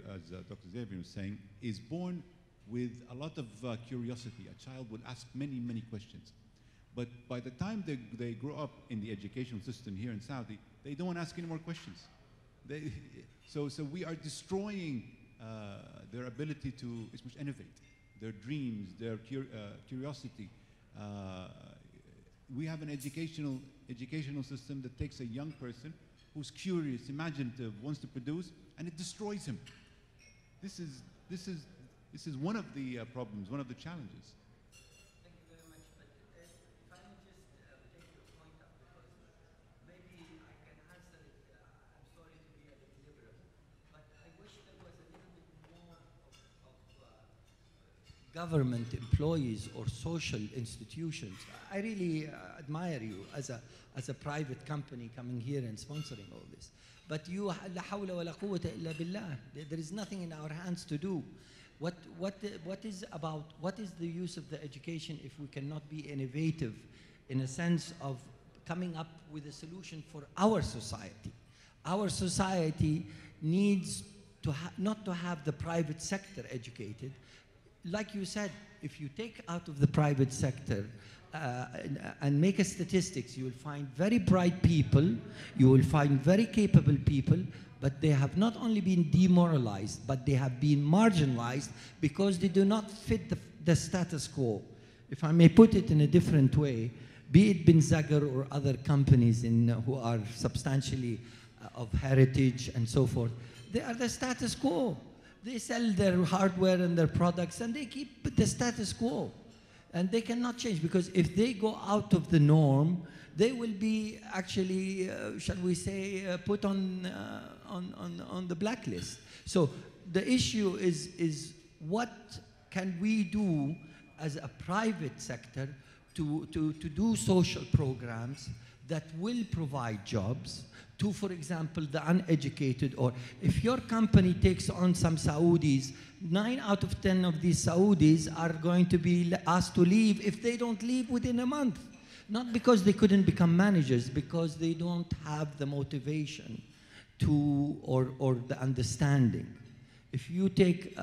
was saying, is born with a lot of curiosity. A child will ask many, many questions. But by the time they grow up in the educational system here in Saudi, they don't ask any more questions. So we are destroying their ability to innovate, their dreams, their curiosity. We have an educational system that takes a young person who's curious, imaginative, wants to produce, and it destroys him. This is one of the problems, one of the challenges. Thank you very much. But if I may just take your point up, because maybe I can answer it. I'm sorry to be a bit liberal, but I wish there was a little bit more of government employees or social institutions. I really admire you as a private company coming here and sponsoring all this. But you, لا حول ولا قوة إلا بالله. There is nothing in our hands to do. What is the use of the education if we cannot be innovative in a sense of coming up with a solution for our society? Our society needs to not to have the private sector educated. Like you said, if you take out of the private sector and make a statistics, you will find very bright people, you will find very capable people, but they have not only been demoralized, but they have been marginalized because they do not fit the status quo. If I may put it in a different way, be it Binzagr or other companies who are substantially of heritage and so forth, they are the status quo. They sell their hardware and their products, and they keep the status quo. And they cannot change, because if they go out of the norm, they will be actually, shall we say, put on the blacklist. So the issue is what can we do as a private sector to do social programs that will provide jobs to, for example, the uneducated. Or if your company takes on some Saudis, 9 out of 10 of these Saudis are going to be asked to leave if they don't leave within a month. Not because they couldn't become managers, because they don't have the motivation to, or the understanding. If you take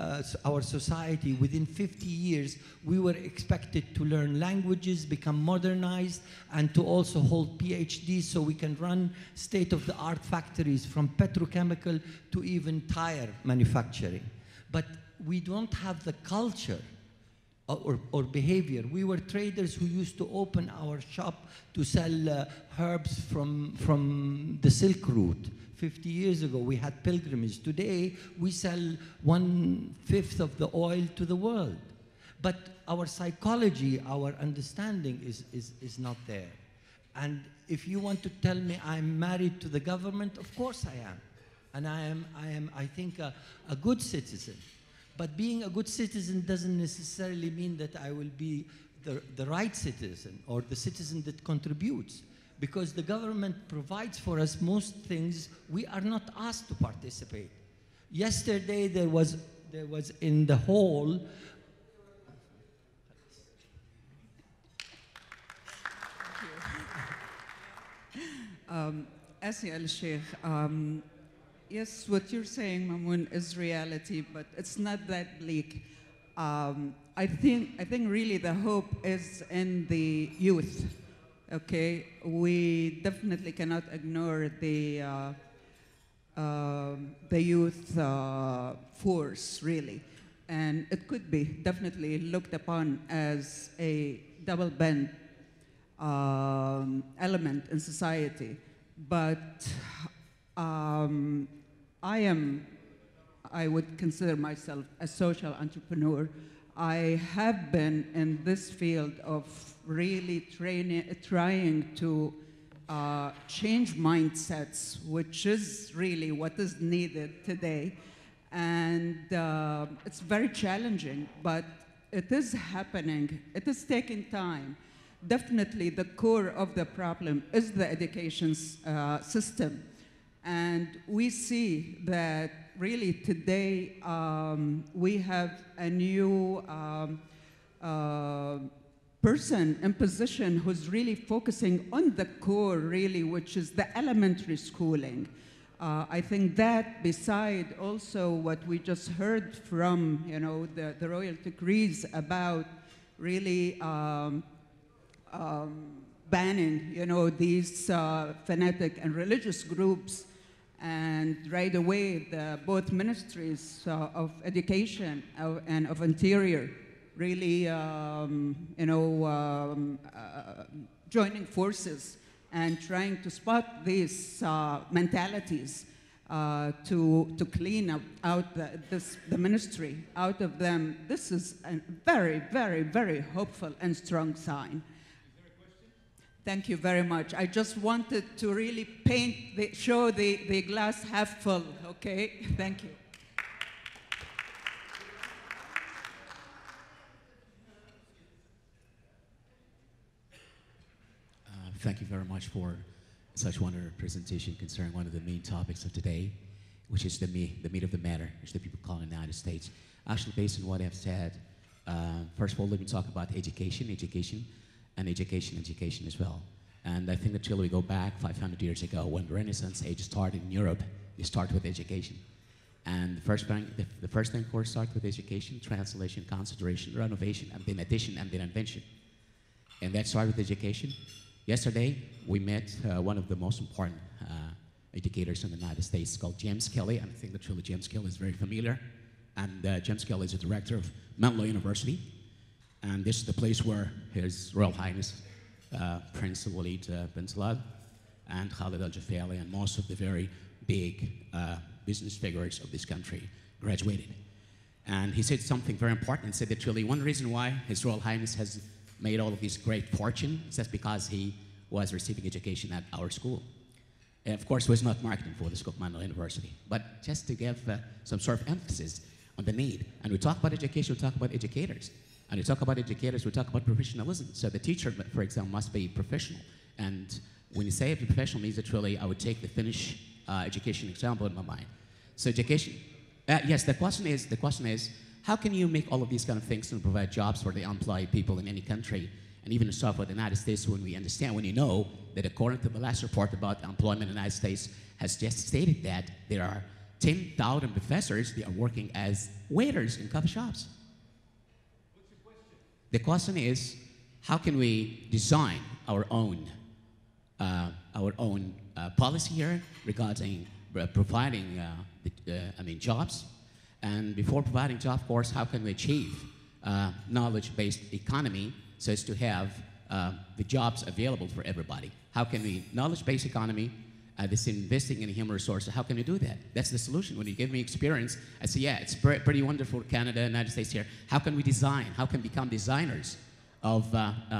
our society, within 50 years, we were expected to learn languages, become modernized, and to also hold PhDs so we can run state-of-the-art factories, from petrochemical to even tire manufacturing. But we don't have the culture or behavior. We were traders who used to open our shop to sell herbs from the Silk Route. 50 years ago, we had pilgrimage. Today, we sell 1/5 of the oil to the world. But our psychology, our understanding is not there. And if you want to tell me I'm married to the government, of course I am. And I think, a good citizen. But being a good citizen doesn't necessarily mean that I will be the right citizen or the citizen that contributes. Because the government provides for us most things, we are not asked to participate. Yesterday there was in the hall. Asi al-Sheikh, yes, what you're saying, Mamoun, is reality, but it's not that bleak. I think really the hope is in the youth. Okay, we definitely cannot ignore the youth force, really. And it could be definitely looked upon as a double-bend element in society. But I would consider myself a social entrepreneur. I have been in this field of really trying to change mindsets, which is really what is needed today. And it's very challenging, but it is happening. It is taking time. Definitely the core of the problem is the education system. And we see that really today we have a new person in position who's really focusing on the core, really, which is the elementary schooling. I think that beside also what we just heard from, the royal decrees about really banning, these fanatic and religious groups, and right away both ministries of education and of interior really, joining forces and trying to spot these mentalities to clean out the ministry out of them. This is a very, very, very hopeful and strong sign. Thank you very much. I just wanted to really show the glass half full, okay? Thank you. Thank you very much for such wonderful presentation concerning one of the main topics of today, which is the meat of the matter, which the people call in the United States. Actually, based on what I've said, first of all, let me talk about education as well. And I think that till we go back 500 years ago, when the Renaissance age started in Europe, they started with education. And the first thing, of course, starts with education, translation, consideration, renovation, and then addition, and then invention. And that started with education. Yesterday, we met one of the most important educators in the United States called James Kelly, and I think that truly James Kelly is very familiar. And James Kelly is the director of Menlo University. And this is the place where His Royal Highness Prince Walid bin Talal and Khalid al-Jafali and most of the very big business figures of this country graduated. And he said something very important. He said that really one reason why His Royal Highness has made all of this great fortune is just because he was receiving education at our school. And of course, he was not marketing for the School of Mandela University, but just to give some sort of emphasis on the need. And we talk about education, we talk about educators. And we talk about educators, we talk about professionalism. So the teacher, for example, must be professional. And when you say professional means that really I would take the Finnish education example in my mind. So education, yes, the question is, how can you make all of these kind of things and provide jobs for the unemployed people in any country, and even so for the United States, when you know that according to the last report about employment in the United States has just stated that there are 10,000 professors that are working as waiters in coffee shops. What's your question? The question is, how can we design our own policy here regarding providing jobs? And before providing jobs, of course, how can we achieve knowledge-based economy so as to have the jobs available for everybody? How can we, knowledge-based economy, this investing in human resources, how can we do that? That's the solution. When you give me experience, I say, yeah, it's pretty wonderful, Canada, United States here. How can we design? How can we become designers of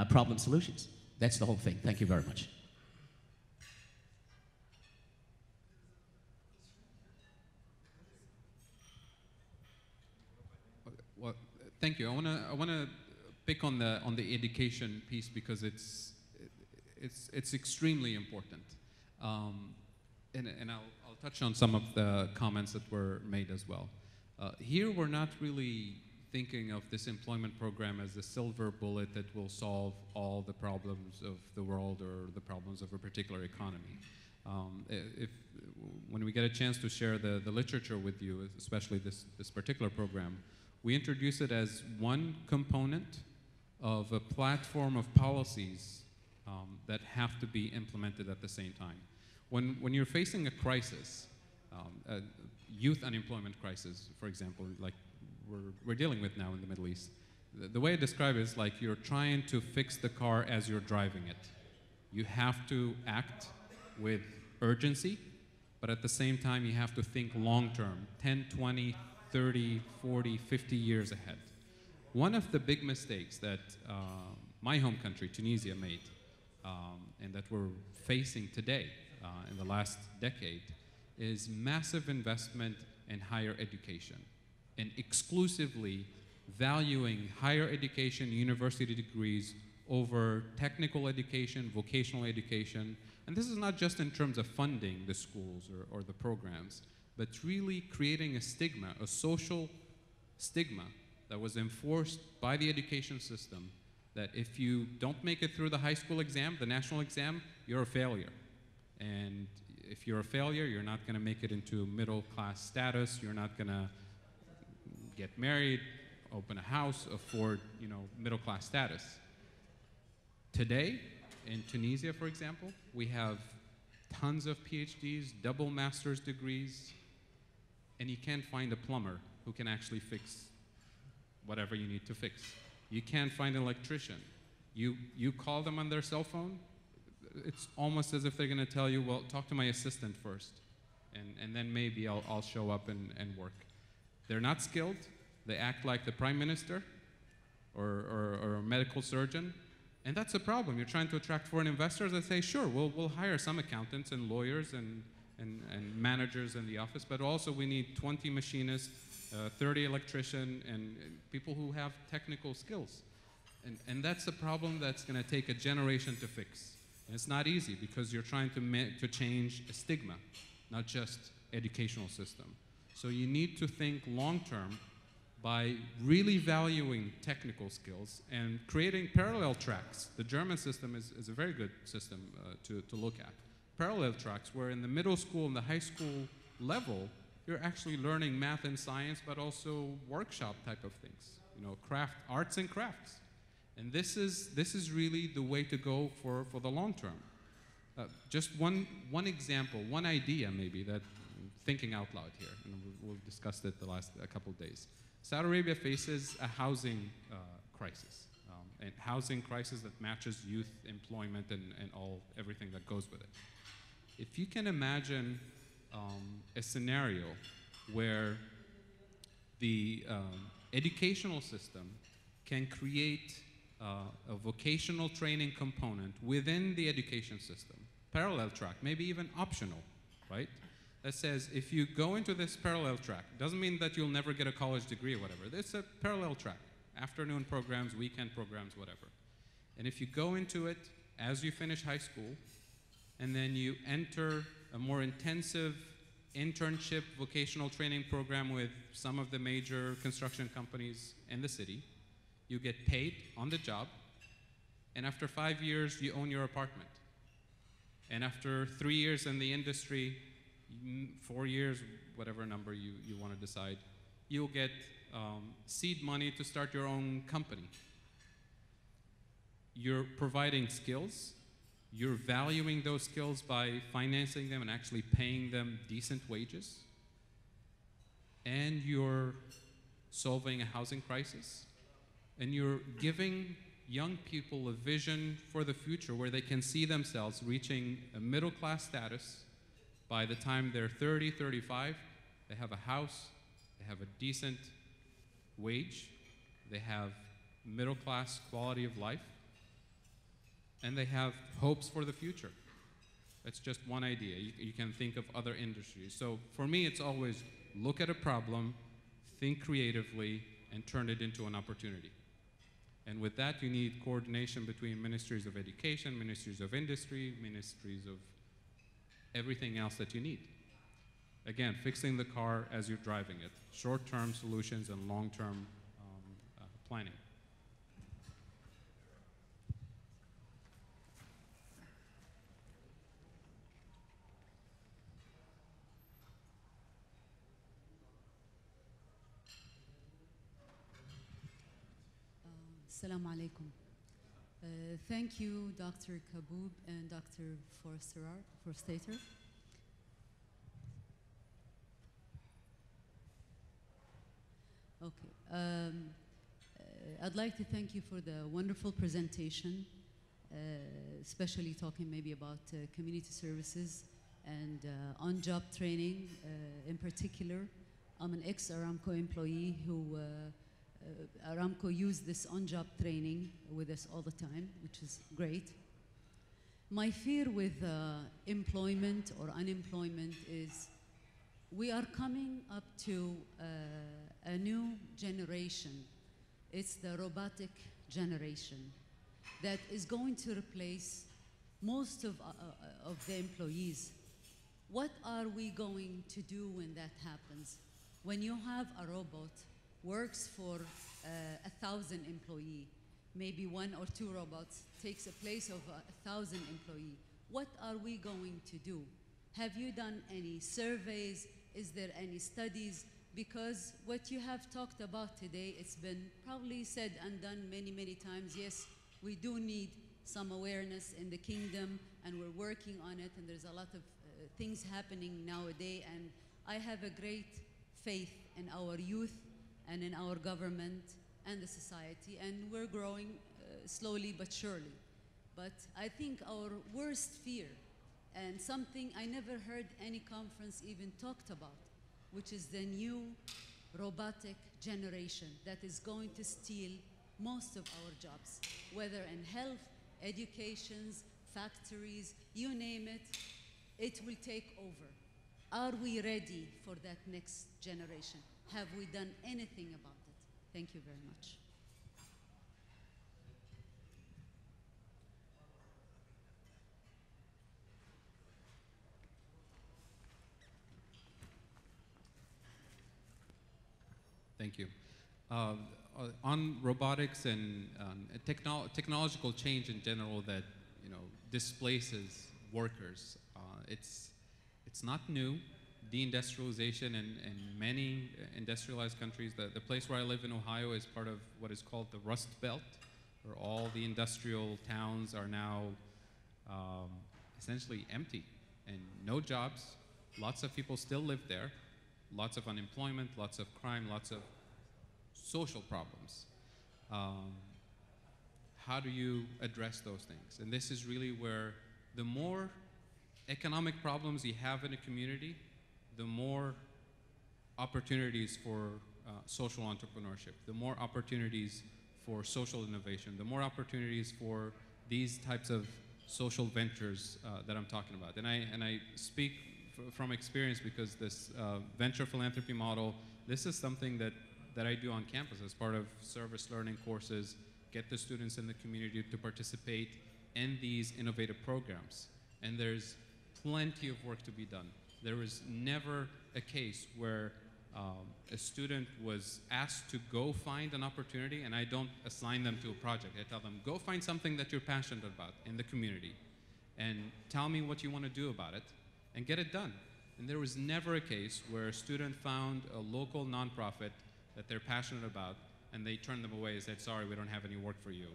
problem solutions? That's the whole thing. Thank you very much. Well, thank you. I want to pick on the education piece because it's extremely important, and I'll touch on some of the comments that were made as well. Here, we're not really thinking of this employment program as the silver bullet that will solve all the problems of the world or the problems of a particular economy. When we get a chance to share the literature with you, especially this particular program, we introduce it as one component of a platform of policies that have to be implemented at the same time. When you're facing a crisis, a youth unemployment crisis, for example, like we're dealing with now in the Middle East, the way I describe it is like you're trying to fix the car as you're driving it. You have to act with urgency, but at the same time, you have to think long-term, 10, 20, 30, 40, 50 years ahead. One of the big mistakes that my home country, Tunisia, made, and that we're facing today in the last decade, is massive investment in higher education and exclusively valuing higher education, university degrees over technical education, vocational education. And this is not just in terms of funding the schools or the programs, but really creating a stigma, a social stigma that was enforced by the education system that if you don't make it through the high school exam, the national exam, you're a failure. And if you're a failure, you're not going to make it into middle class status, you're not going to get married, open a house, afford, middle class status. Today, in Tunisia, for example, we have tons of PhDs, double master's degrees, and you can't find a plumber who can actually fix whatever you need to fix. You can't find an electrician. You call them on their cell phone, it's almost as if they're going to tell you, well, talk to my assistant first, and then maybe I'll show up and work. They're not skilled. They act like the prime minister or a medical surgeon, and that's a problem. You're trying to attract foreign investors that say, sure, we'll hire some accountants and lawyers and managers in the office, but also we need 20 machinists, 30 electricians, and people who have technical skills. And that's a problem that's going to take a generation to fix. And it's not easy because you're trying to change a stigma, not just educational system. So you need to think long-term by really valuing technical skills and creating parallel tracks. The German system is a very good system to look at. Parallel tracks where in the middle school and the high school level, you're actually learning math and science, but also workshop type of things, arts and crafts. And this is really the way to go for the long term. Just one example, one idea maybe that thinking out loud here, and we've discussed it the last couple of days. Saudi Arabia faces a housing crisis. and housing crisis that matches youth employment and everything that goes with it. If you can imagine a scenario where the educational system can create a vocational training component within the education system, parallel track, maybe even optional, right? That says if you go into this parallel track, doesn't mean that you'll never get a college degree or whatever. It's a parallel track, afternoon programs, weekend programs, whatever. And if you go into it as you finish high school, and then you enter a more intensive internship vocational training program with some of the major construction companies in the city, you get paid on the job, and after 5 years, you own your apartment. And after 3 years in the industry, 4 years, whatever number you want to decide, you'll get seed money to start your own company. You're providing skills. You're valuing those skills by financing them and actually paying them decent wages. And you're solving a housing crisis. And you're giving young people a vision for the future where they can see themselves reaching a middle-class status. By the time they're 30, 35, they have a house, they have a decent wage, they have middle-class quality of life, and they have hopes for the future. That's just one idea. You can think of other industries. So for me, it's always look at a problem, think creatively, and turn it into an opportunity. And with that, you need coordination between ministries of education, ministries of industry, ministries of everything else that you need. Again, fixing the car as you're driving it. Short-term solutions and long-term planning. Assalamu alaikum. Thank you, Dr. Kaboub and Dr. Forstater. Okay. I'd like to thank you for the wonderful presentation, especially talking maybe about community services and on-job training in particular. I'm an ex-Aramco employee who Aramco used this on-job training with us all the time, which is great. My fear with employment or unemployment is we are coming up to a new generation. It's the robotic generation that is going to replace most of the employees. What are we going to do when that happens? When you have a robot works for 1,000 employees, maybe 1 or 2 robots takes a place of 1,000 employees. What are we going to do? Have you done any surveys? Is there any studies? Because what you have talked about today, it's been probably said and done many, many times. Yes, we do need some awareness in the kingdom, and we're working on it, and there's a lot of things happening nowadays, and I have a great faith in our youth and in our government and the society, and we're growing slowly but surely. But I think our worst fear, and something I never heard any conference even talked about, which is the new robotic generation that is going to steal most of our jobs, whether in health, educations, factories, you name it, it will take over. Are we ready for that next generation? Have we done anything about it? Thank you very much. Thank you. On robotics and technological change in general that displaces workers, it's not new. Deindustrialization in many industrialized countries. The place where I live in Ohio is part of what is called the Rust Belt, where all the industrial towns are now essentially empty and no jobs. Lots of people still live there. Lots of unemployment, lots of crime, lots of social problems. how do you address those things? And this is really where the more economic problems you have in a community, the more opportunities for social entrepreneurship, the more opportunities for social innovation, the more opportunities for these types of social ventures that I'm talking about. And I speak from experience because this venture philanthropy model, this is something that I do on campus as part of service learning courses, get the students in the community to participate in these innovative programs. And there's plenty of work to be done. There was never a case where a student was asked to go find an opportunity, and I don't assign them to a project. I tell them, go find something that you're passionate about in the community, and tell me what you want to do about it, and get it done. And there was never a case where a student found a local nonprofit that they're passionate about, and they turned them away and said, sorry, we don't have any work for you.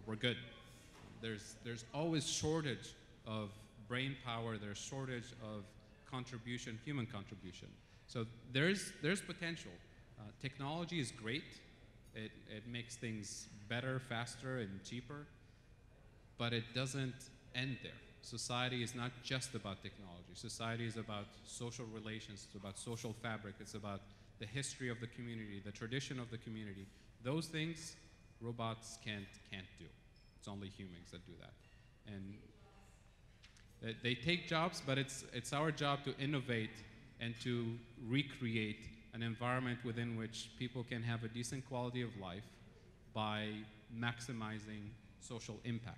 We're good. There's always shortage of brain power. There's shortage of contribution, human contribution. So there's potential. Technology is great. It makes things better, faster, and cheaper, but it doesn't end there. Society is not just about technology. Society is about social relations. It's about social fabric. It's about the history of the community, the tradition of the community. Those things robots can't do. It's only humans that do that. And they take jobs, but it's our job to innovate and to recreate an environment within which people can have a decent quality of life by maximizing social impact.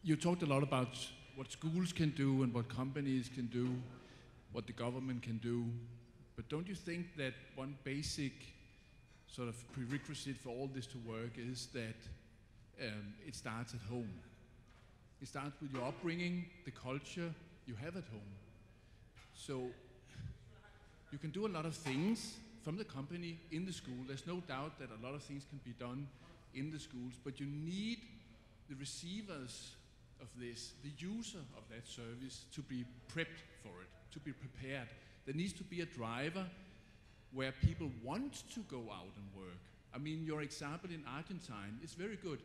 You talked a lot about what schools can do and what companies can do, what the government can do, but don't you think that one basic sort of prerequisite for all this to work is that it starts at home? It starts with your upbringing, the culture you have at home. So you can do a lot of things from the company in the school. There's no doubt that a lot of things can be done in the schools, but you need the receivers of this, the user of that service, to be prepped for it, to be prepared. There needs to be a driver where people want to go out and work. I mean, your example in Argentine is very good,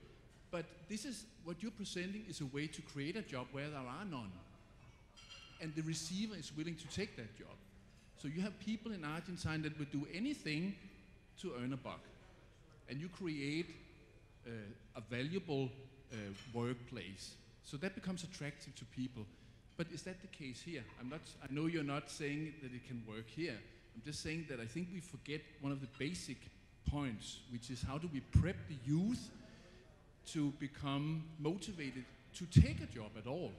but this is what you're presenting is a way to create a job where there are none. And the receiver is willing to take that job. So you have people in Argentine that would do anything to earn a buck. And you create a valuable workplace. So that becomes attractive to people. But is that the case here? I know you're not saying that it can work here. I'm just saying that I think we forget one of the basic points, which is how do we prep the youth to become motivated to take a job at all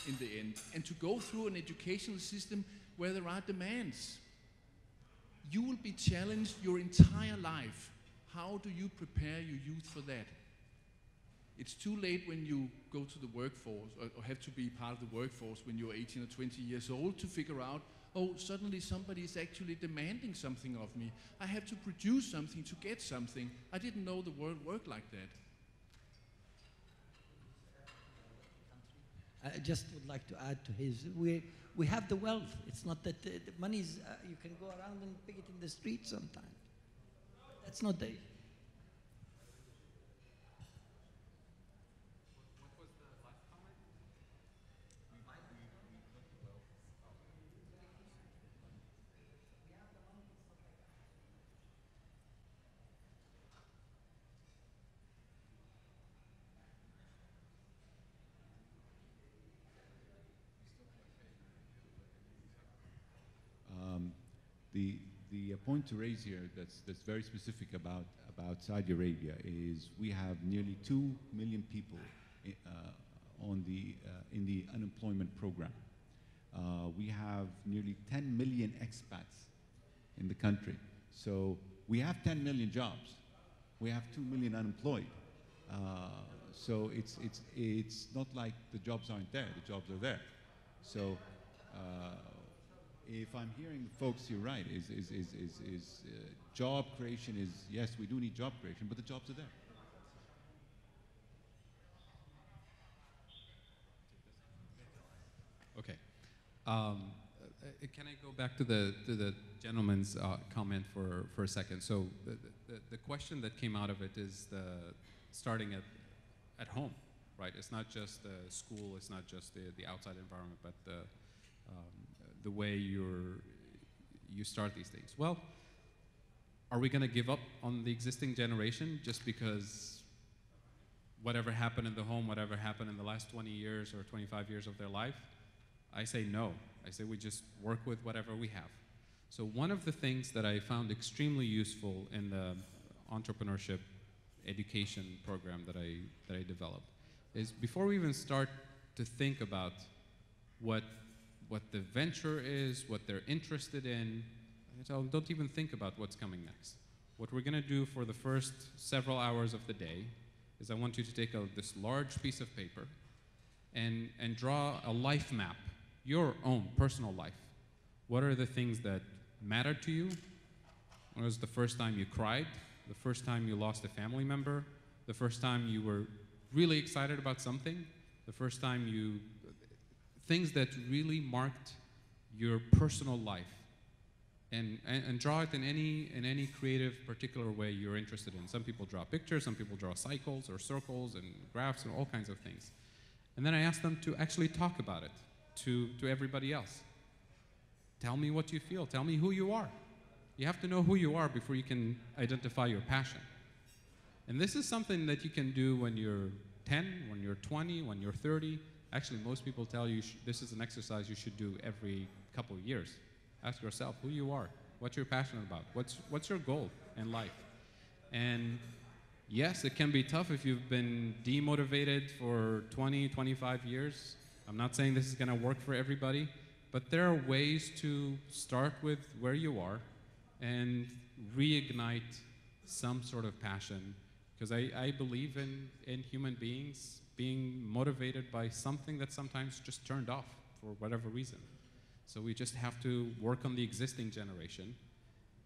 in the end, and to go through an educational system where there are demands. You will be challenged your entire life. How do you prepare your youth for that? It's too late when you go to the workforce or have to be part of the workforce when you're 18 or 20 years old to figure out, oh, suddenly somebody is actually demanding something of me. I have to produce something to get something. I didn't know the world worked like that. I just would like to add to his, we have the wealth. It's not that the money is, you can go around and pick it in the street sometime. That's not the... The point to raise here that's very specific about Saudi Arabia is we have nearly 2 million people in the unemployment program. We have nearly 10 million expats in the country. So we have 10 million jobs. We have 2 million unemployed. So it's not like the jobs aren't there. The jobs are there. So if I'm hearing folks, you're right, job creation is, yes, we do need job creation, but the jobs are there. Okay. Can I go back to the gentleman's comment for a second? So the question that came out of it is starting at home, right? It's not just the school, it's not just the outside environment, but the way you start these things. Well, are we going to give up on the existing generation just because whatever happened in the home, whatever happened in the last 20 years or 25 years of their life? I say no. I say we just work with whatever we have. So one of the things that I found extremely useful in the entrepreneurship education program that I developed is before we even start to think about what the venture is, what they're interested in, so don't even think about what's coming next. What we're going to do for the first several hours of the day is I want you to take this large piece of paper and draw a life map, your own personal life. What are the things that matter to you? When was the first time you cried? The first time you lost a family member? The first time you were really excited about something? The first time things that really marked your personal life. And draw it in any creative, particular way you're interested in. Some people draw pictures, some people draw cycles or circles and graphs and all kinds of things. And then I asked them to actually talk about it to everybody else. Tell me what you feel. Tell me who you are. You have to know who you are before you can identify your passion. And this is something that you can do when you're 10, when you're 20, when you're 30. Actually, most people tell you this is an exercise you should do every couple of years. Ask yourself who you are, what you're passionate about, what's your goal in life. And yes, it can be tough if you've been demotivated for 20, 25 years. I'm not saying this is going to work for everybody, but there are ways to start with where you are and reignite some sort of passion. Because I believe in human beings being motivated by something that sometimes just turned off for whatever reason. So we just have to work on the existing generation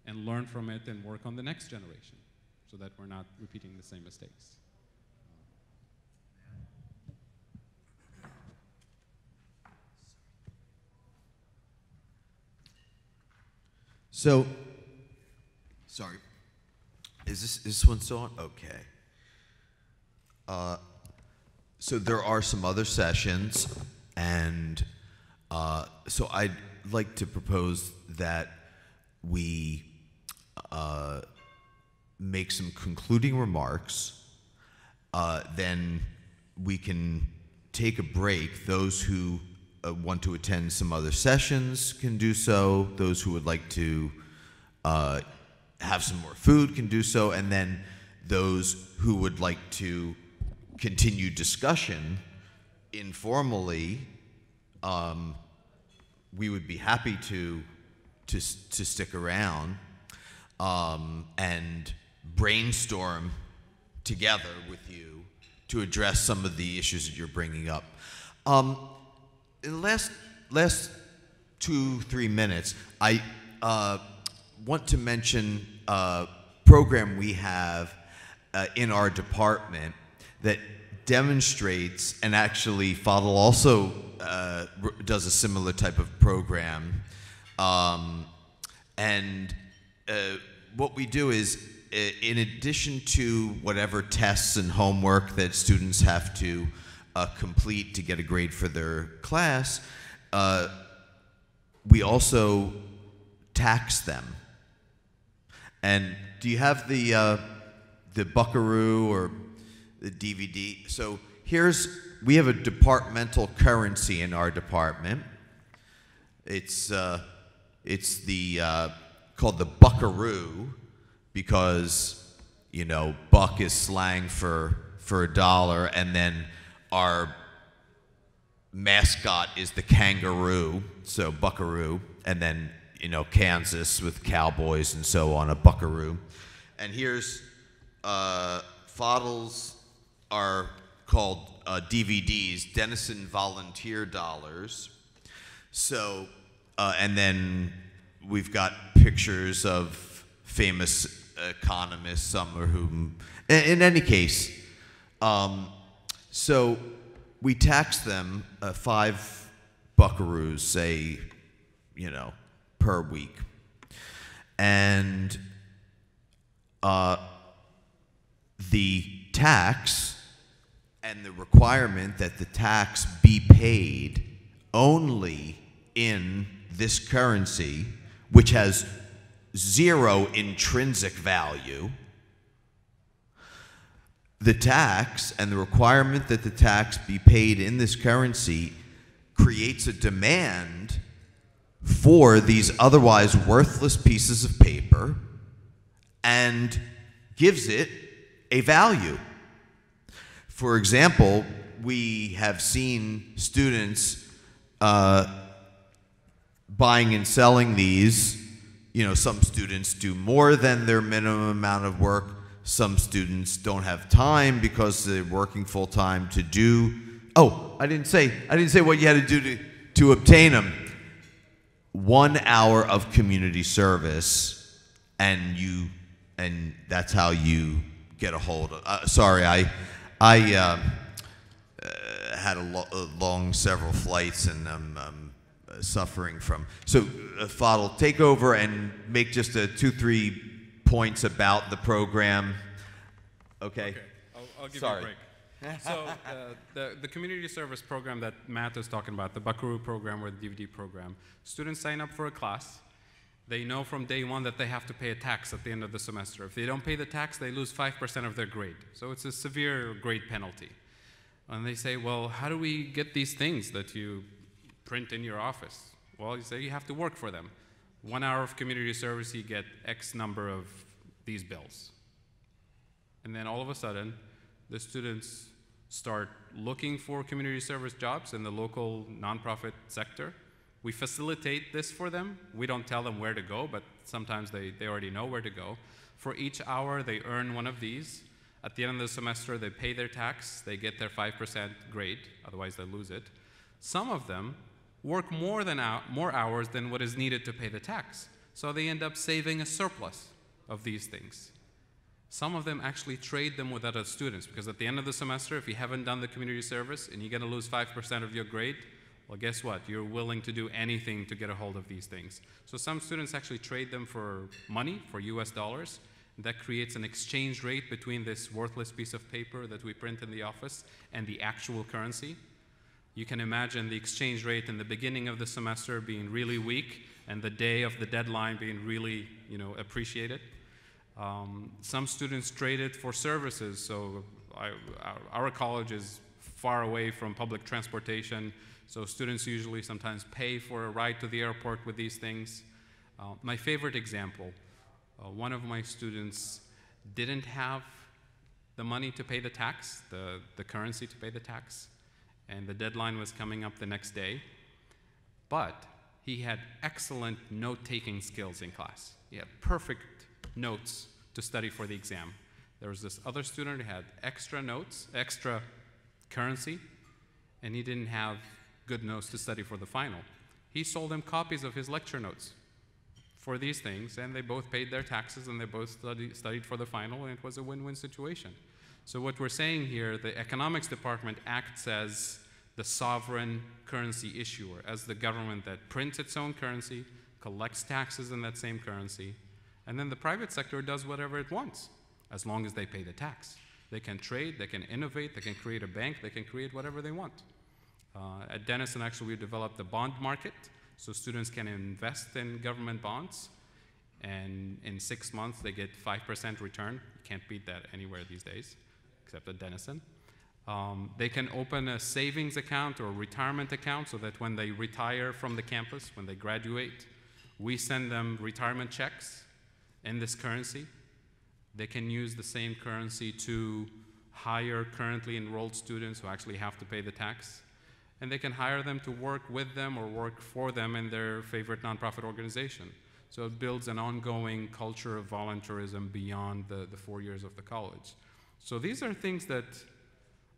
and learn from it and work on the next generation so that we're not repeating the same mistakes. So, sorry, is this one still on? Okay. So there are some other sessions, and so I'd like to propose that we make some concluding remarks. Then we can take a break. Those who want to attend some other sessions can do so. Those who would like to have some more food can do so. And then those who would like to continue discussion informally, we would be happy to stick around and brainstorm together with you to address some of the issues that you're bringing up. In the last 2-3 minutes, I want to mention a program we have in our department that demonstrates, and actually Fadhel also does a similar type of program. And what we do is, in addition to whatever tests and homework that students have to complete to get a grade for their class, we also tax them. And do you have the Buckaroo or the DVD? So we have a departmental currency in our department. It's called the Buckaroo because, you know, buck is slang for $1, and then our mascot is the kangaroo, so Buckaroo, and then, you know, Kansas with cowboys and so on, a Buckaroo. And here's Fadhel's are called DVDs, Denison Volunteer Dollars. So And then we've got pictures of famous economists, some of whom, in any case, so we tax them 5 buckaroos, say, you know, per week. And the tax and the requirement that the tax be paid only in this currency, which has 0 intrinsic value, the tax and the requirement that the tax be paid in this currency creates a demand for these otherwise worthless pieces of paper and gives it a value. For example, we have seen students buying and selling these. You know, some students do more than their minimum amount of work. Some students don't have time because they're working full time to do. Oh, I didn't say what you had to do to obtain them. 1 hour of community service, and that's how you get a hold of. Sorry, I had long several flights, and I'm suffering from. So, Fadhel, take over and make just 2-3 points about the program. Okay. I'll give you a break. So the community service program that Matt is talking about, the Buckaroo program or the DVD program, students sign up for a class. They know from day one that they have to pay a tax at the end of the semester. If they don't pay the tax, they lose 5% of their grade. So it's a severe grade penalty. And they say, well, how do we get these things that you print in your office? Well, you say you have to work for them. 1 hour of community service, you get X number of these bills. And then all of a sudden, the students start looking for community service jobs in the local nonprofit sector. We facilitate this for them. We don't tell them where to go, but sometimes they already know where to go. For each hour, they earn one of these. At the end of the semester, they pay their tax. They get their 5% grade, otherwise they lose it. Some of them work more hours than what is needed to pay the tax. So they end up saving a surplus of these things. Some of them actually trade them with other students, because at the end of the semester, if you haven't done the community service and you're going to lose 5% of your grade, well, guess what? You're willing to do anything to get a hold of these things. So some students actually trade them for money, for US dollars. And that creates an exchange rate between this worthless piece of paper that we print in the office and the actual currency. You can imagine the exchange rate in the beginning of the semester being really weak and the day of the deadline being really, appreciated. Some students trade it for services. So our college is far away from public transportation. So students usually sometimes pay for a ride to the airport with these things. My favorite example, one of my students didn't have the money to pay the tax, the currency to pay the tax, and the deadline was coming up the next day. But he had excellent note-taking skills in class. He had perfect notes to study for the exam. There was this other student who had extra notes, extra currency, and he didn't have good notes to study for the final. He sold him copies of his lecture notes for these things, and they both paid their taxes and they both studied for the final, and it was a win-win situation. So what we're saying here, the economics department acts as the sovereign currency issuer, as the government that prints its own currency, collects taxes in that same currency, and then the private sector does whatever it wants, as long as they pay the tax. They can trade, they can innovate, they can create a bank, they can create whatever they want. At Denison, actually, we developed a bond market, so students can invest in government bonds, and in 6 months, they get 5% return. You can't beat that anywhere these days, except at Denison. They can open a savings account or a retirement account so that when they retire from the campus, when they graduate, we send them retirement checks in this currency. They can use the same currency to hire currently enrolled students who actually have to pay the tax. And they can hire them to work with them or work for them in their favorite nonprofit organization. So it builds an ongoing culture of volunteerism beyond the 4 years of the college. So these are things that,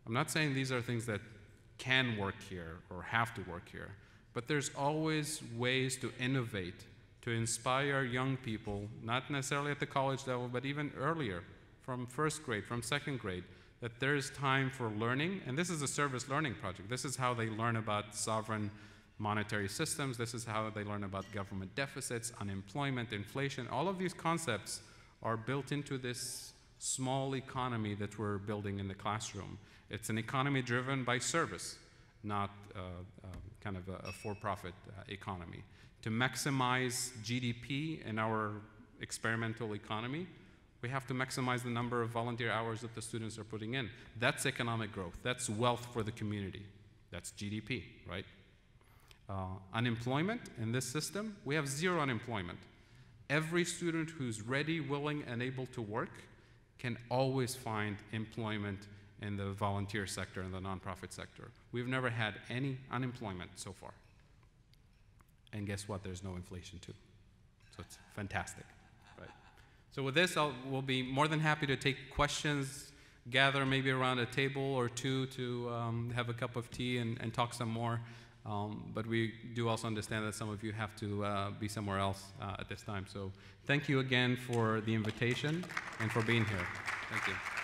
I'm not saying these are things that can work here or have to work here. But there's always ways to innovate, to inspire young people, not necessarily at the college level, but even earlier, from first grade, from second grade, that there's time for learning. And this is a service learning project. This is how they learn about sovereign monetary systems. This is how they learn about government deficits, unemployment, inflation. All of these concepts are built into this small economy that we're building in the classroom. It's an economy driven by service, not kind of a for-profit economy. To maximize GDP in our experimental economy, we have to maximize the number of volunteer hours that the students are putting in. That's economic growth. That's wealth for the community. That's GDP, right? Unemployment in this system, we have zero unemployment. Every student who's ready, willing, and able to work can always find employment in the volunteer sector and the nonprofit sector. We've never had any unemployment so far. And guess what? There's no inflation too. So it's fantastic, right? So with this, we'll be more than happy to take questions, gather maybe around a table or two to have a cup of tea and talk some more. But we do also understand that some of you have to be somewhere else at this time. So thank you again for the invitation and for being here. Thank you.